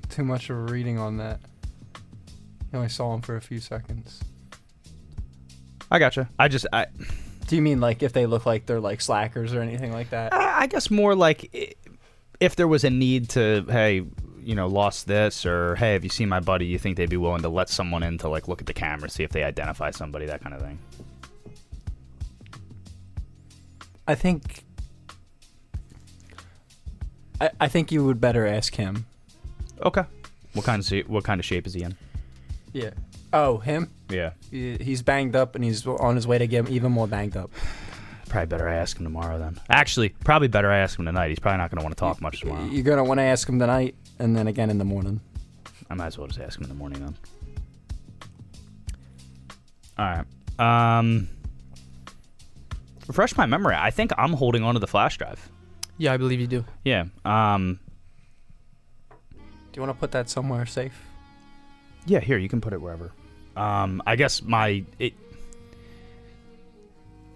too much of a reading on that. You only saw him for a few seconds. I gotcha. Do you mean like if they look like they're like slackers or anything like that? I guess more like if there was a need to, hey, lost this, or hey, have you seen my buddy? You think they'd be willing to let someone in to like look at the camera, see if they identify somebody, that kind of thing. I think you would better ask him. Okay. What kind of shape is he in? Yeah. Oh, him? Yeah. He's banged up, and he's on his way to get even more banged up. Probably better I ask him tomorrow then. Actually, probably better I ask him tonight. He's probably not going to want to talk much tomorrow. You're going to want to ask him tonight, and then again in the morning. I might as well just ask him in the morning then. All right. Refresh my memory. I think I'm holding on to the flash drive. Yeah, I believe you do. Yeah. Do you want to put that somewhere safe? Yeah, here, you can put it wherever. I guess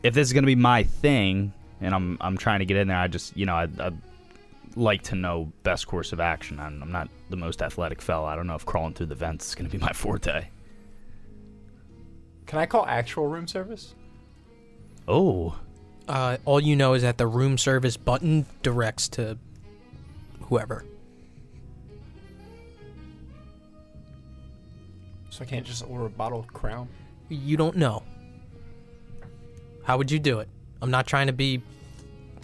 if this is gonna be my thing, and I'm trying to get in there, I just I'd like to know best course of action. I'm not the most athletic fella. I don't know if crawling through the vents is gonna be my forte. Can I call actual room service? Oh. All you know is that the room service button directs to whoever. So I can't just order a bottle of Crown? You don't know. How would you do it? I'm not trying to be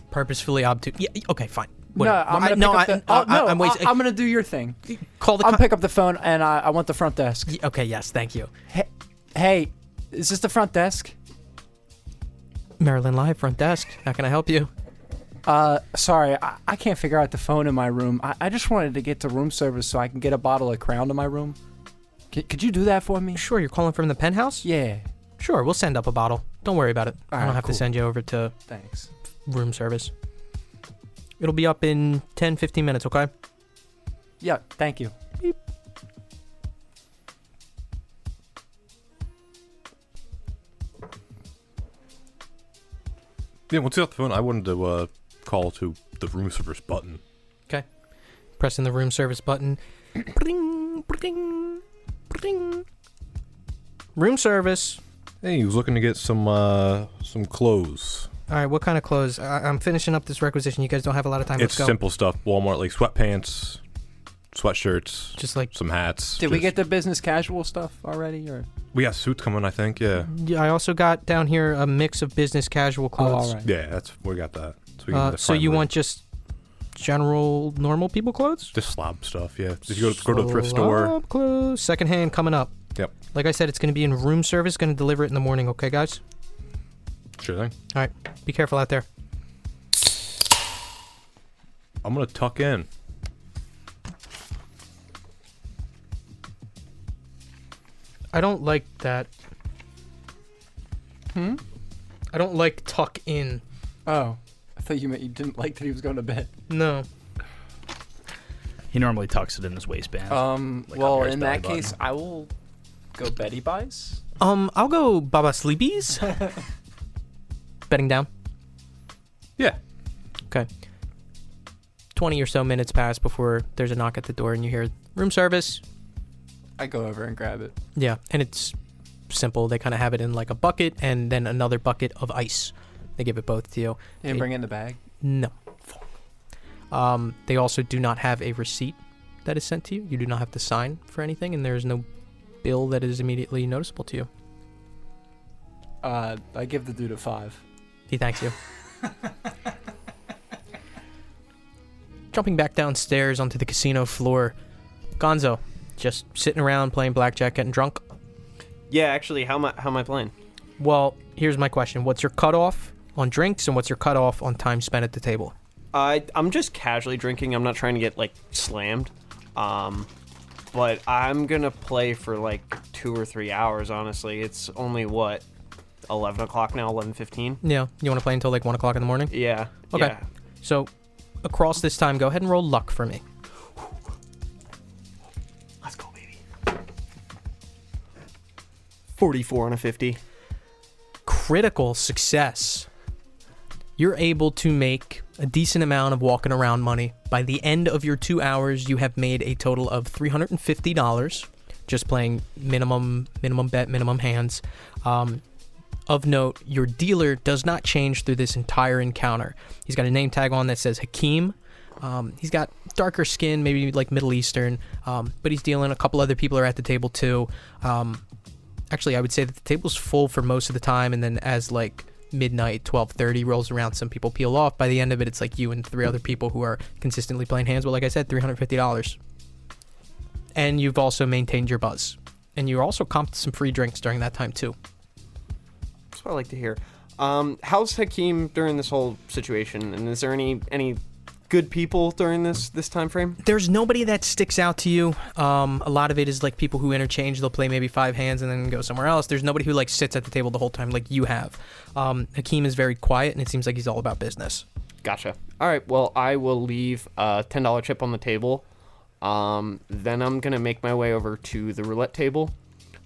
purposefully obtuse. Yeah, okay, fine. Whatever. I'm gonna do your thing. Call the. I'll pick up the phone, and I want the front desk. Okay, yes, thank you. Hey, is this the front desk? Maryland Live front desk. How can I help you? Sorry, I can't figure out the phone in my room. I just wanted to get to room service so I can get a bottle of Crown to my room. Could you do that for me? Sure, you're calling from the penthouse? Yeah. Sure, we'll send up a bottle. Don't worry about it. I don't have to send you over to Thanks. room service. It'll be up in 10-15 minutes, okay? Yeah, thank you. Beep. Yeah, once you got the phone, I wanted to call to the room service button. Okay. Pressing the room service button. Bring, bring, bring. Room service. Hey, he was looking to get some clothes. All right, what kind of clothes? I'm finishing up this requisition. You guys don't have a lot of time. It's Let's go. simple stuff. Walmart, like sweatpants, sweatshirts, Just like some hats. Did we get the business casual stuff already, or? We got suits coming, I think. Yeah. Yeah, I also got down here a mix of business casual clothes. all right. Yeah, we got that. So, we can So you want just general normal people clothes? just slob stuff? Yeah. Did you go to the thrift store? Slob clothes, secondhand coming up. Yep. Like I said, it's going to be in room service. Going to deliver it in the morning. Okay, guys. Sure thing. All right. Be careful out there. I'm gonna tuck in. I don't like that. I don't like tuck in. Oh, I thought you meant you didn't like that he was going to bed. No. He normally tucks it in his waistband. Like well, under his in belly that button. case, I will go Betty Buys. I'll go Baba Sleepies. Betting down. Yeah. Okay. 20 or so minutes pass before there's a knock at the door and you hear room service. I go over and grab it. Yeah, and it's simple. They kind of have it in like a bucket and then another bucket of ice. They give it both to you. You didn't bring it in the bag? No. They also do not have a receipt that is sent to you. You do not have to sign for anything, and there is no bill that is immediately noticeable to you. I give the dude a 5. He thanks you. Jumping back downstairs onto the casino floor, Gonzo, just sitting around playing blackjack, getting drunk. Yeah, actually, how am I playing? Well, here's my question. What's your cutoff on drinks, and what's your cutoff on time spent at the table? I'm just casually drinking. I'm not trying to get, like, slammed. But I'm going to play for, like, 2 or 3 hours, honestly. It's only, 11 o'clock now, 11:15? Yeah. You want to play until, like, 1 o'clock in the morning? Yeah. Okay. Yeah. So, across this time, go ahead and roll luck for me. Let's go, baby. 44 on a 50. Critical success. You're able to make a decent amount of walking around money. By the end of your 2 hours, you have made a total of $350. just playing minimum bet, minimum hands. Of note, your dealer does not change through this entire encounter. He's got a name tag on that says Hakeem. He's got darker skin, maybe like Middle Eastern, but he's dealing. A couple other people are at the table too. Actually, I would say that the table's full for most of the time, and then as like midnight, 12:30 rolls around, some people peel off. By the end of it, it's like you and 3 other people who are consistently playing hands. Well, like I said, $350. And you've also maintained your buzz. And you're also comped some free drinks during that time too. That's what I like to hear. How's Hakeem during this whole situation? And is there any good people during this time frame? There's nobody that sticks out to you. A lot of it is like people who interchange. They'll play maybe 5 hands and then go somewhere else. There's nobody who like sits at the table the whole time like you have. Hakeem is very quiet, and it seems like he's all about business. Gotcha. All right, well, I will leave a $10 chip on the table. Then I'm going to make my way over to the roulette table,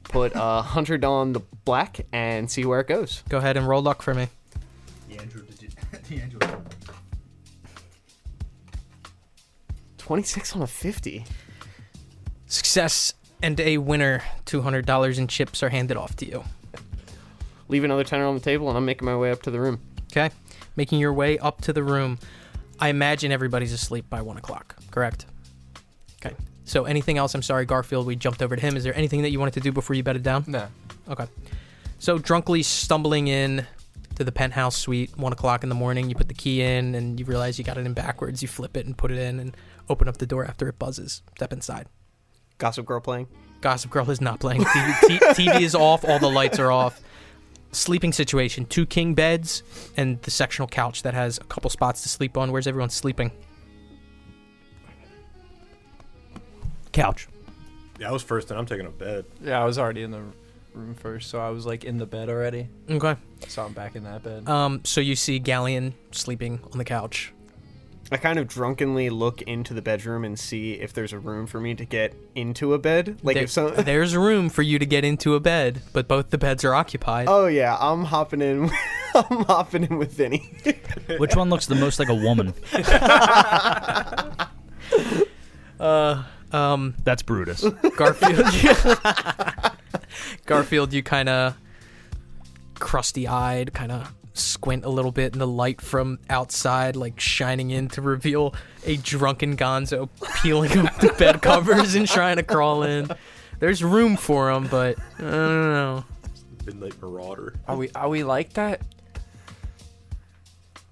put 100 on the black, and see where it goes. Go ahead and roll luck for me. The Andrew. 26 on a 50. Success and a winner. $200 in chips are handed off to you. Leave another tenner on the table, and I'm making my way up to the room. Okay? Making your way up to the room. I imagine everybody's asleep by 1 o'clock, correct? Okay. So anything else? I'm sorry, Garfield, we jumped over to him. Is there anything that you wanted to do before you bedded down? No. Okay. So drunkenly stumbling in to the penthouse suite, 1 o'clock in the morning, you put the key in and you realize you got it in backwards. You flip it and put it in and open up the door after it buzzes. Step inside. Gossip Girl playing? Gossip Girl is not playing. TV is off. All the lights are off. Sleeping situation. 2 king beds and the sectional couch that has a couple spots to sleep on. Where's everyone sleeping? Couch. Yeah, I was first, and I'm taking a bed. Yeah, I was already in the room first, so I was like in the bed already. Okay. So I'm back in that bed. So you see Gallion sleeping on the couch. I kind of drunkenly look into the bedroom and see if there's a room for me to get into a bed. Like if so, there's room for you to get into a bed, but both the beds are occupied. Oh yeah, I'm hopping in. I'm hopping in with Vinny. Which one looks the most like a woman? That's Brutus. Garfield. Garfield, you kind of crusty-eyed, kind of squint a little bit, and the light from outside like shining in to reveal a drunken Gonzo peeling up the bed covers and trying to crawl in. There's room for him, but I don't know. Midnight Marauder. Are we like that?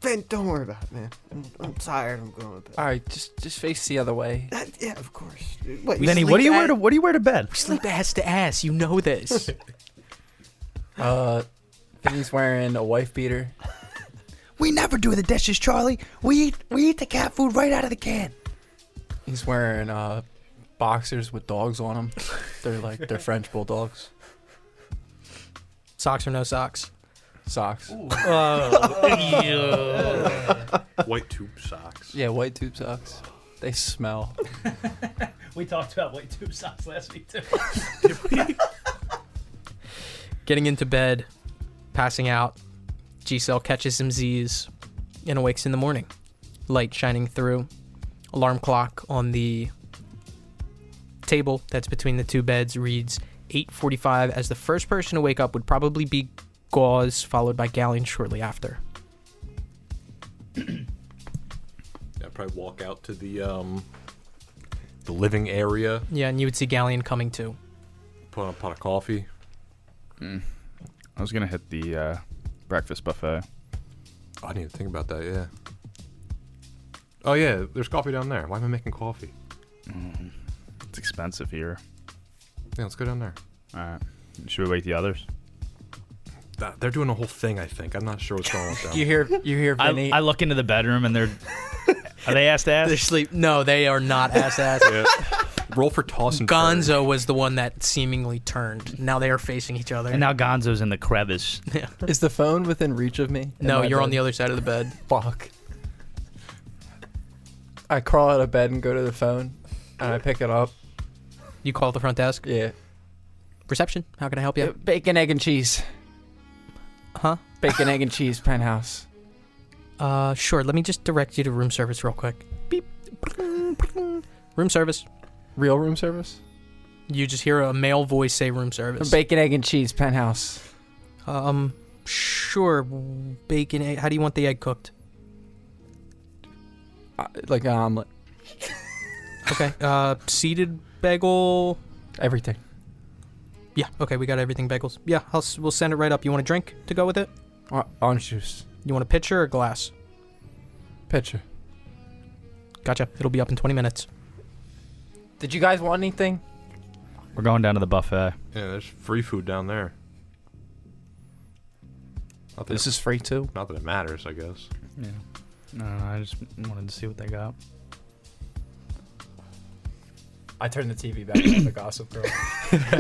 Ben, don't worry about it, man. I'm tired. I'm going to bed. All right, just face the other way. Yeah, of course. Wait, Vinny, what do you wear to bed? We sleep ass to ass. You know this. Vinny's wearing a wife beater. We never do the dishes, Charlie. We eat the cat food right out of the can. He's wearing boxers with dogs on them. They're French bulldogs. Socks or no socks? Socks. White tube socks. Yeah, white tube socks. They smell. We talked about white tube socks last week too. Getting into bed, passing out. G-Cell catches some Z's and awakes in the morning. Light shining through. Alarm clock on the table that's between the 2 beds reads 8:45, as the first person to wake up would probably be Gauze, followed by Gallion shortly after. Yeah, I'd probably walk out to the living area, Yeah, and you would see Gallion coming too. put on a pot of coffee. I was gonna hit the breakfast buffet. Oh, I need to think about that, yeah. Oh, yeah, there's coffee down there. Why am I making coffee? It's expensive here. Yeah, let's go down there. All right. Should we wait the others? They're doing a whole thing, I think. I'm not sure what's going on with them. You hear Vinny? I look into the bedroom and they're. Are they ass to They're ass? sleep. No, they are not ass. Yeah. Roll for toss and turn. Gonzo was the one that seemingly turned. Now they are facing each other. And now Gonzo's in the crevice. Yeah. Is the phone within reach of me? No, you're on the other side of the bed. Fuck. I crawl out of bed and go to the phone, and I pick it up. You call the front desk. Yeah. Reception. How can I help you? Bacon, egg, and cheese. Huh? Bacon, egg, and cheese penthouse. Sure. Let me just direct you to room service real quick. Beep. Room service. Real room service? You just hear a male voice say room service. Bacon, egg, and cheese, penthouse. Sure. Bacon, egg. How do you want the egg cooked? Like an omelet. Okay. Seeded bagel. Everything. Yeah. Okay, we got everything bagels. Yeah, we'll send it right up. You want a drink to go with it? Orange juice. You want a pitcher or glass? Pitcher. Gotcha. It'll be up in 20 minutes. Did you guys want anything? We're going down to the buffet. Yeah, there's free food down there. Not that This is free too. not that it matters, I guess. Yeah. No, I just wanted to see what they got. I turned the TV back on the Gossip Girl.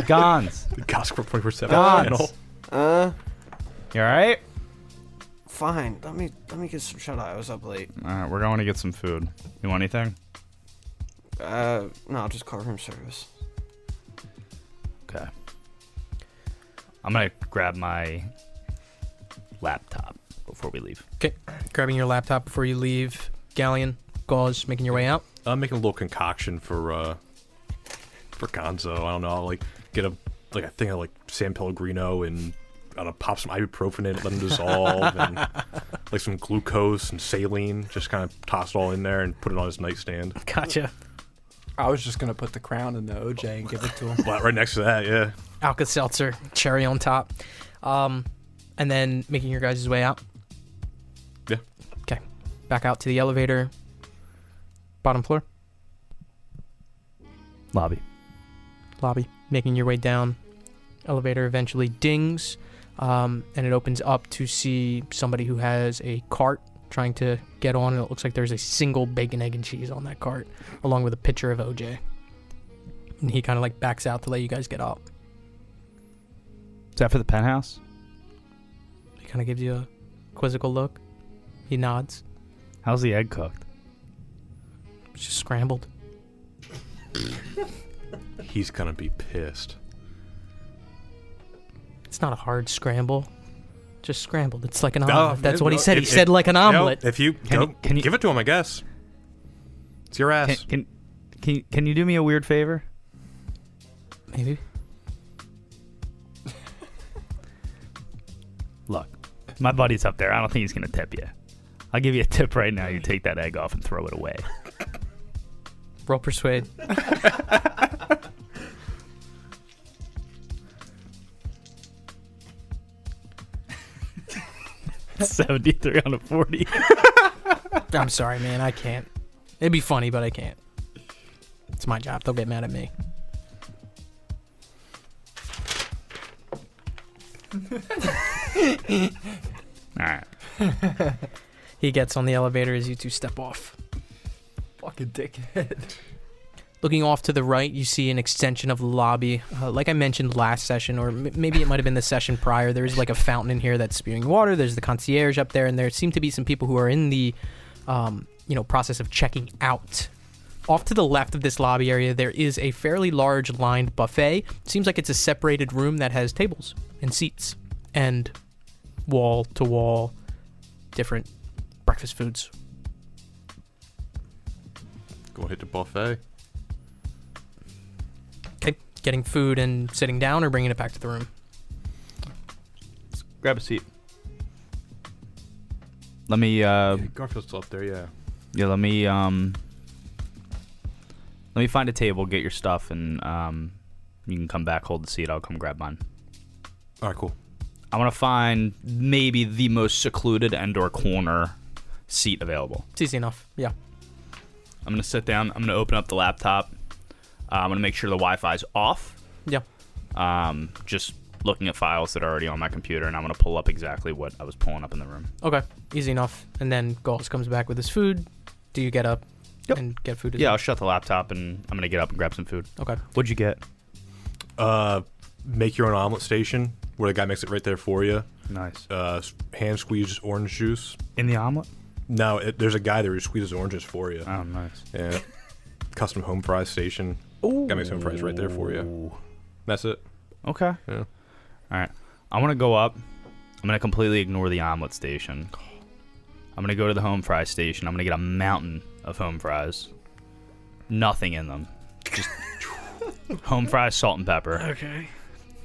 Gons. The Gossip 24/7 Gons. channel. You alright? Fine. Let me get some shut eye. I was up late. Alright, we're going to get some food. You want anything? No, just call room service. Okay. I'm going to grab my laptop before we leave. Okay. Grabbing your laptop before you leave. Gallion, Gauze, making your way out. I'm making a little concoction for Gonzo. I don't know. I'll get a thing of San Pellegrino and I don't know, pop some ibuprofen in it, let them dissolve, and some glucose and saline. Just kind of toss it all in there and put it on his nightstand. Gotcha. I was just gonna put the crown in the OJ and give it to him. Well, right next to that, yeah. Alka-Seltzer, cherry on top. And then making your guys' way out. Yeah. Okay. Back out to the elevator. Bottom floor. Lobby. Lobby. Making your way down. Elevator eventually dings. And it opens up to see somebody who has a cart trying to get on. And it looks like there's a single bacon, egg, and cheese on that cart, along with a pitcher of OJ. And he kind of backs out to let you guys get up. Is that for the penthouse? He kind of gives you a quizzical look. He nods. How's the egg cooked? It's just scrambled. He's gonna be pissed. It's not a hard scramble. Just scrambled. It's like an No, omelet. That's what he said. He if- said like an omelet. If you Can you- give it to him, I guess. It's your ass. Can you do me a weird favor? Maybe. Look, my buddy's up there. I don't think he's gonna tip you. I'll give you a tip right now. You take that egg off and throw it away. Roll persuade. 73 on a 40. I'm sorry, man. I can't. It'd be funny, but I can't. It's my job. They'll get mad at me. Alright. He gets on the elevator as you two step off. Fucking dickhead. Looking off to the right, you see an extension of the lobby. Like I mentioned last session, or maybe it might have been the session prior, there's a fountain in here that's spewing water. There's the concierge up there, and there seem to be some people who are in the process of checking out. Off to the left of this lobby area, there is a fairly large lined buffet. Seems like it's a separated room that has tables and seats and wall-to-wall different breakfast foods. Go hit the buffet. Okay, getting food and sitting down or bringing it back to the room? Grab a seat. Let me Garfield's still up there, yeah. let me find a table, get your stuff, and you can come back, hold the seat. I'll come grab mine. All right, cool. I want to find maybe the most secluded and/or corner seat available. It's easy enough. Yeah. I'm going to sit down. I'm going to open up the laptop. I'm going to make sure the Wi-Fi's off. Yeah. Just looking at files that are already on my computer, and I'm going to pull up exactly what I was pulling up in the room. Okay. Easy enough. And then Gauze comes back with his food. Do you get up and get food as Yeah, well? I'll shut the laptop, and I'm going to get up and grab some food. Okay. What'd you get? Make your own omelet station where the guy makes it right there for you. Nice. Hand squeezed orange juice. In the omelet? No, there's a guy there who squeezes oranges for you. Oh, nice. Yeah. Custom home fries station. Ooh. Guy makes home fries right there for you. That's it. Okay. Yeah. All right. I want to go up. I'm going to completely ignore the omelet station. I'm going to go to the home fry station. I'm going to get a mountain of home fries. Nothing in them. Just home fries, salt and pepper. Okay.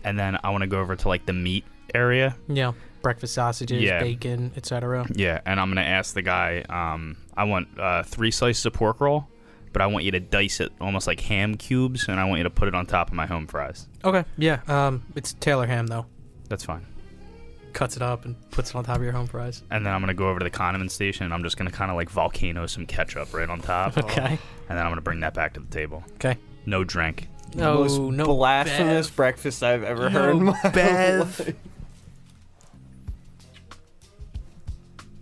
And then I want to go over to like the meat area. Yeah. Breakfast sausages, Yeah. bacon, etc. Yeah, and I'm going to ask the guy, I want 3 slices of pork roll, but I want you to dice it almost like ham cubes, and I want you to put it on top of my home fries. Okay. Yeah. It's Taylor ham though. That's fine. Cuts it up and puts it on top of your home fries. And then I'm going to go over to the condiment station, and I'm just going to kind of like volcano some ketchup right on top. Okay. And then I'm going to bring that back to the table. Okay. No drink. No, Most no blasphemous Bev. breakfast I've ever heard in No, my Bev. life.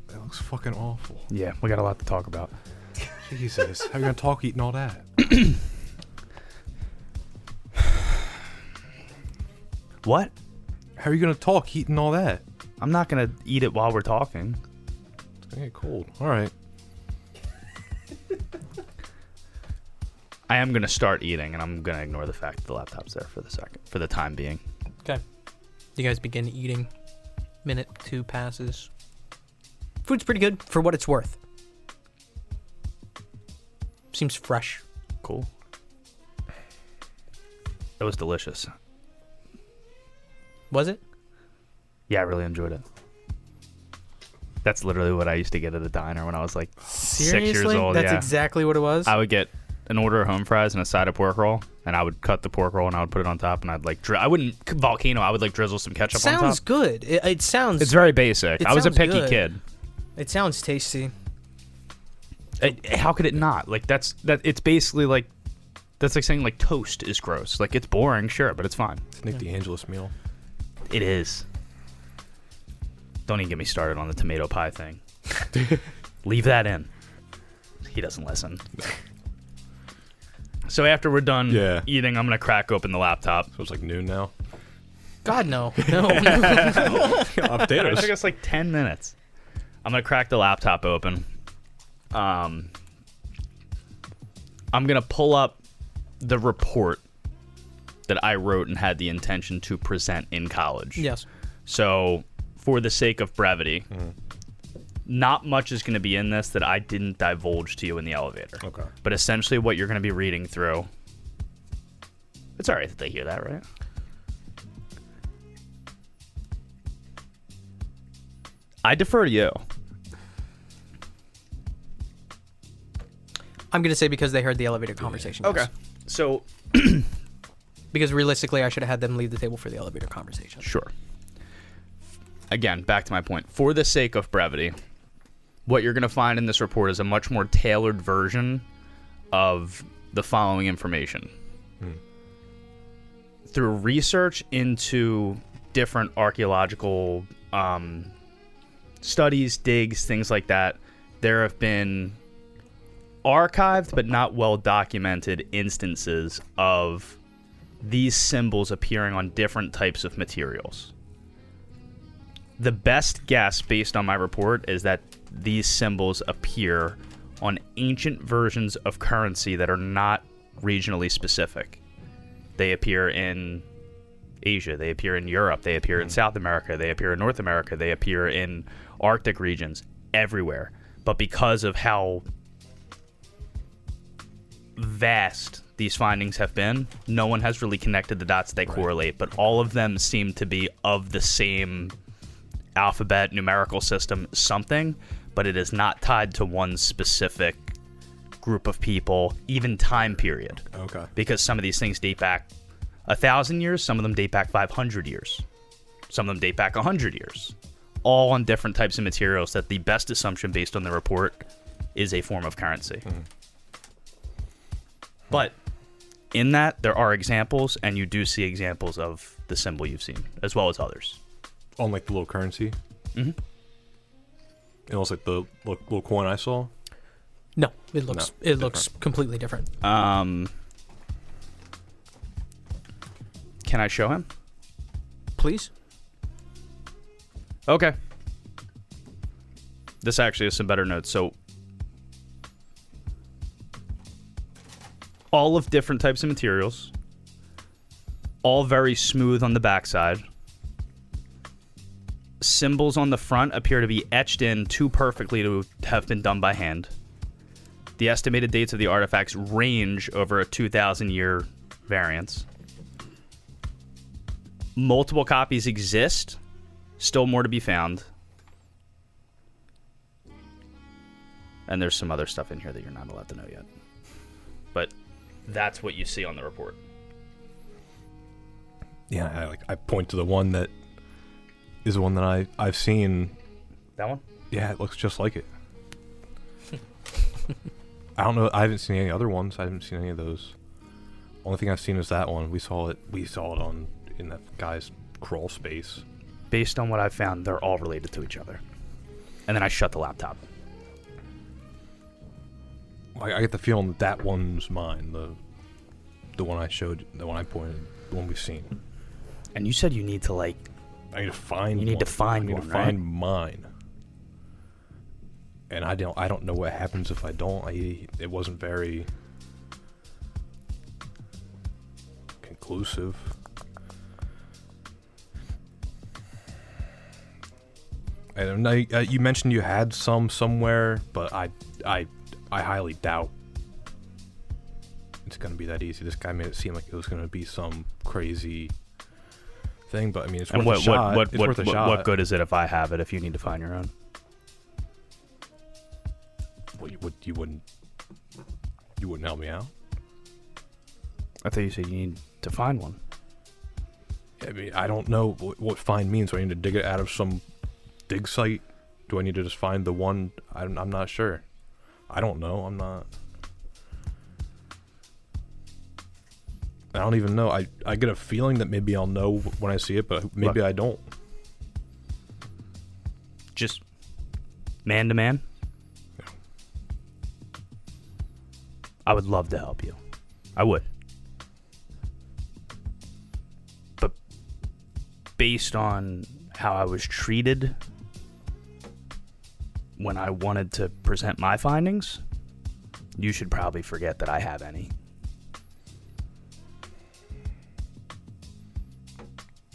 That looks fucking awful. Yeah, we got a lot to talk about. Jesus, how are you gonna talk eating all that? What? How are you gonna talk eating all that? I'm not going to eat it while we're talking. It's gonna get cold. All right. I am going to start eating, and I'm going to ignore the fact that the laptop's there for the time being. Okay. You guys begin eating. Minute 2 passes. Food's pretty good for what it's worth. Seems fresh. Cool. It was delicious. Was it? Yeah, I really enjoyed it. That's literally what I used to get at a diner when I was like 6 years Seriously? old. That's Yeah. exactly what it was? I would get an order of home fries and a side of pork roll, and I would cut the pork roll and I would put it on top, and I'd like I wouldn't volcano. I would like drizzle some ketchup on Sounds top. good. It sounds. It's very basic. It I was a sounds picky good. kid. It sounds tasty. How could it not? Like it's basically like that's like saying like toast is gross. Like it's boring, sure, but it's fine. It's Nick DeAngelis meal. It is. Don't even get me started on the tomato pie thing. Leave that in. He doesn't listen. So after we're done eating, I'm gonna crack open the laptop. So it's like noon now. God, no. No. It took us like 10 minutes. I'm gonna crack the laptop open. I'm gonna pull up the report that I wrote and had the intention to present in college. Yes. So, for the sake of brevity, not much is going to be in this that I didn't divulge to you in the elevator. Okay. But essentially what you're going to be reading through... It's alright that they hear that, right? I defer to you. I'm going to say because they heard the elevator conversation. yes. So, Because realistically, I should have had them leave the table for the elevator conversation. sure. Again, back to my point. For the sake of brevity, what you're going to find in this report is a much more tailored version of the following information. Through research into different archaeological studies, digs, things like that, there have been archived but not well documented instances of these symbols appearing on different types of materials. The best guess based on my report is that these symbols appear on ancient versions of currency that are not regionally specific. They appear in Asia, they appear in Europe, they appear in South America, they appear in North America, they appear in Arctic regions, everywhere. But because of how vast these findings have been, no one has really connected the dots that correlate, but all of them seem to be of the same alphabet, numerical system, something, but it is not tied to one specific group of people, even time period. Okay. Because some of these things date back 1,000 years, some of them date back 500 years, some of them date back 100 years, all on different types of materials that the best assumption based on the report is a form of currency. But in that, there are examples, and you do see examples of the symbol you've seen, as well as others. On like the little currency. And also like the little coin I saw. No, it looks completely different. Can I show him? Please. Okay. This actually has some better notes. So, all of different types of materials, all very smooth on the backside. Symbols on the front appear to be etched in too perfectly to have been done by hand. The estimated dates of the artifacts range over a 2,000-year variants. Multiple copies exist. Still more to be found. And there's some other stuff in here that you're not allowed to know yet. But that's what you see on the report. Yeah, I point to the one that is the one that I've seen. That one? Yeah, it looks just like it. I don't know. I haven't seen any other ones. I haven't seen any of those. Only thing I've seen is that one. We saw it in that guy's crawl space. Based on what I've found, they're all related to each other. And then I shut the laptop. I get the feeling that one's mine. The one I showed, the one I pointed, the one we've seen. And you said you need to I need to find. You need to find one, I need to find mine. And I don't know what happens if I don't. It wasn't very conclusive. I don't know. You mentioned you had some somewhere, but I highly doubt it's gonna be that easy. This guy made it seem like it was gonna be some crazy thing, but I mean, it's worth a shot. It's worth a shot. What good is it if I have it if you need to find your own? You wouldn't help me out? I thought you said you need to find one. I mean, I don't know what find means. Do I need to dig it out of some dig site? Do I need to just find the one? I'm not sure. I don't know. I'm not. I don't even know. I get a feeling that maybe I'll know when I see it, but maybe I don't. Just man to man? Yeah. I would love to help you. I would. But based on how I was treated when I wanted to present my findings, you should probably forget that I have any.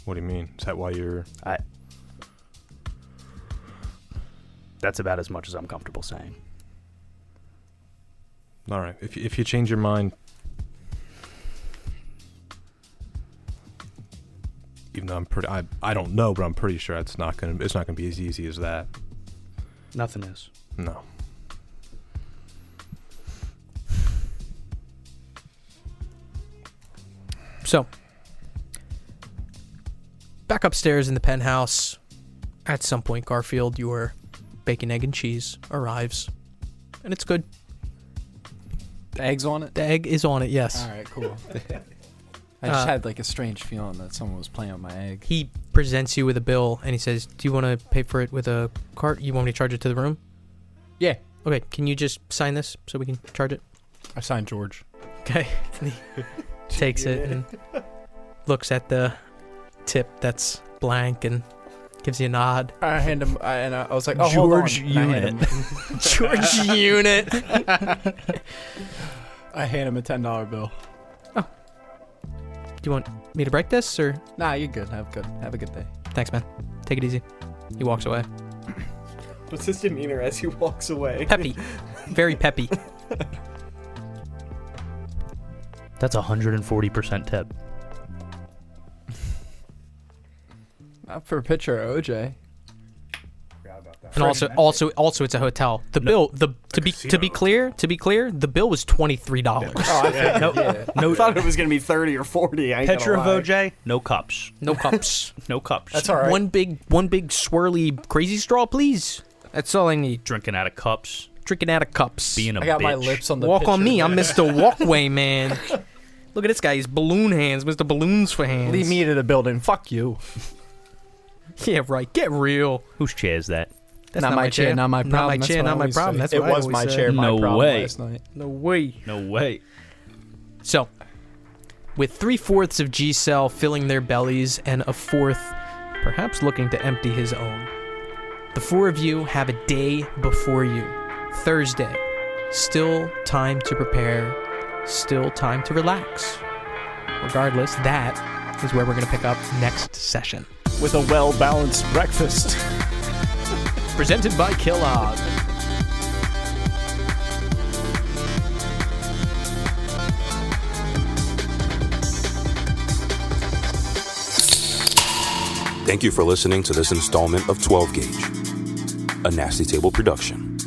What do you mean? Is that why you're... That's about as much as I'm comfortable saying. All right. If you change your mind... Even though I'm pretty... I don't know, but I'm pretty sure it's not gonna be as easy as that. Nothing is. No. So, back upstairs in the penthouse, at some point, Garfield, your bacon, egg, and cheese arrives, and it's good. The egg's on it? The egg is on it, yes. All right, cool. I just had like a strange feeling that someone was playing with my egg. He presents you with a bill, and he says, do you want to pay for it with a card? You want me to charge it to the room? Yeah. Okay, can you just sign this so we can charge it? I signed George. Okay. And he takes it and looks at the tip that's blank and gives you a nod. I hand him, and I was like, oh, George hold on. Unit. George Unit. I hand him a $10 bill. Do you want me to break this, or? Nah, you're good. Have a good day. Thanks, man. Take it easy. He walks away. What's his demeanor as he walks away? Peppy. Very peppy. That's 140% tip. Not for a picture of OJ. And also, it's a hotel. The bill, to be clear, the bill was $23. I thought it was gonna be 30 or 40. Picture of OJ, no cups. No cups. No cups. That's all right. One big swirly crazy straw, please. That's all I need. Drinking out of cups. Drinking out of cups. Being a I got bitch. my lips on the Walk on picture. me. I'm Mr. Walkway Man. Look at this guy. He's balloon hands. Mr. Balloons for hands. Leave me to the building. Fuck you. Yeah, right. Get real. Whose chair is that? That's not my chair, not my problem. Not my That's chair, what I not my always problem. say. That's it what I was always my say. chair, my No problem way. last night. No way. No way. So, with 3/4 of G-Cell filling their bellies and a fourth perhaps looking to empty his own, the four of you have a day before you. Thursday. Still time to prepare. Still time to relax. Regardless, that is where we're going to pick up next session. With a well-balanced breakfast. Presented by Kellogg. Thank you for listening to this installment of 12 Gauge, a Nasty Table production.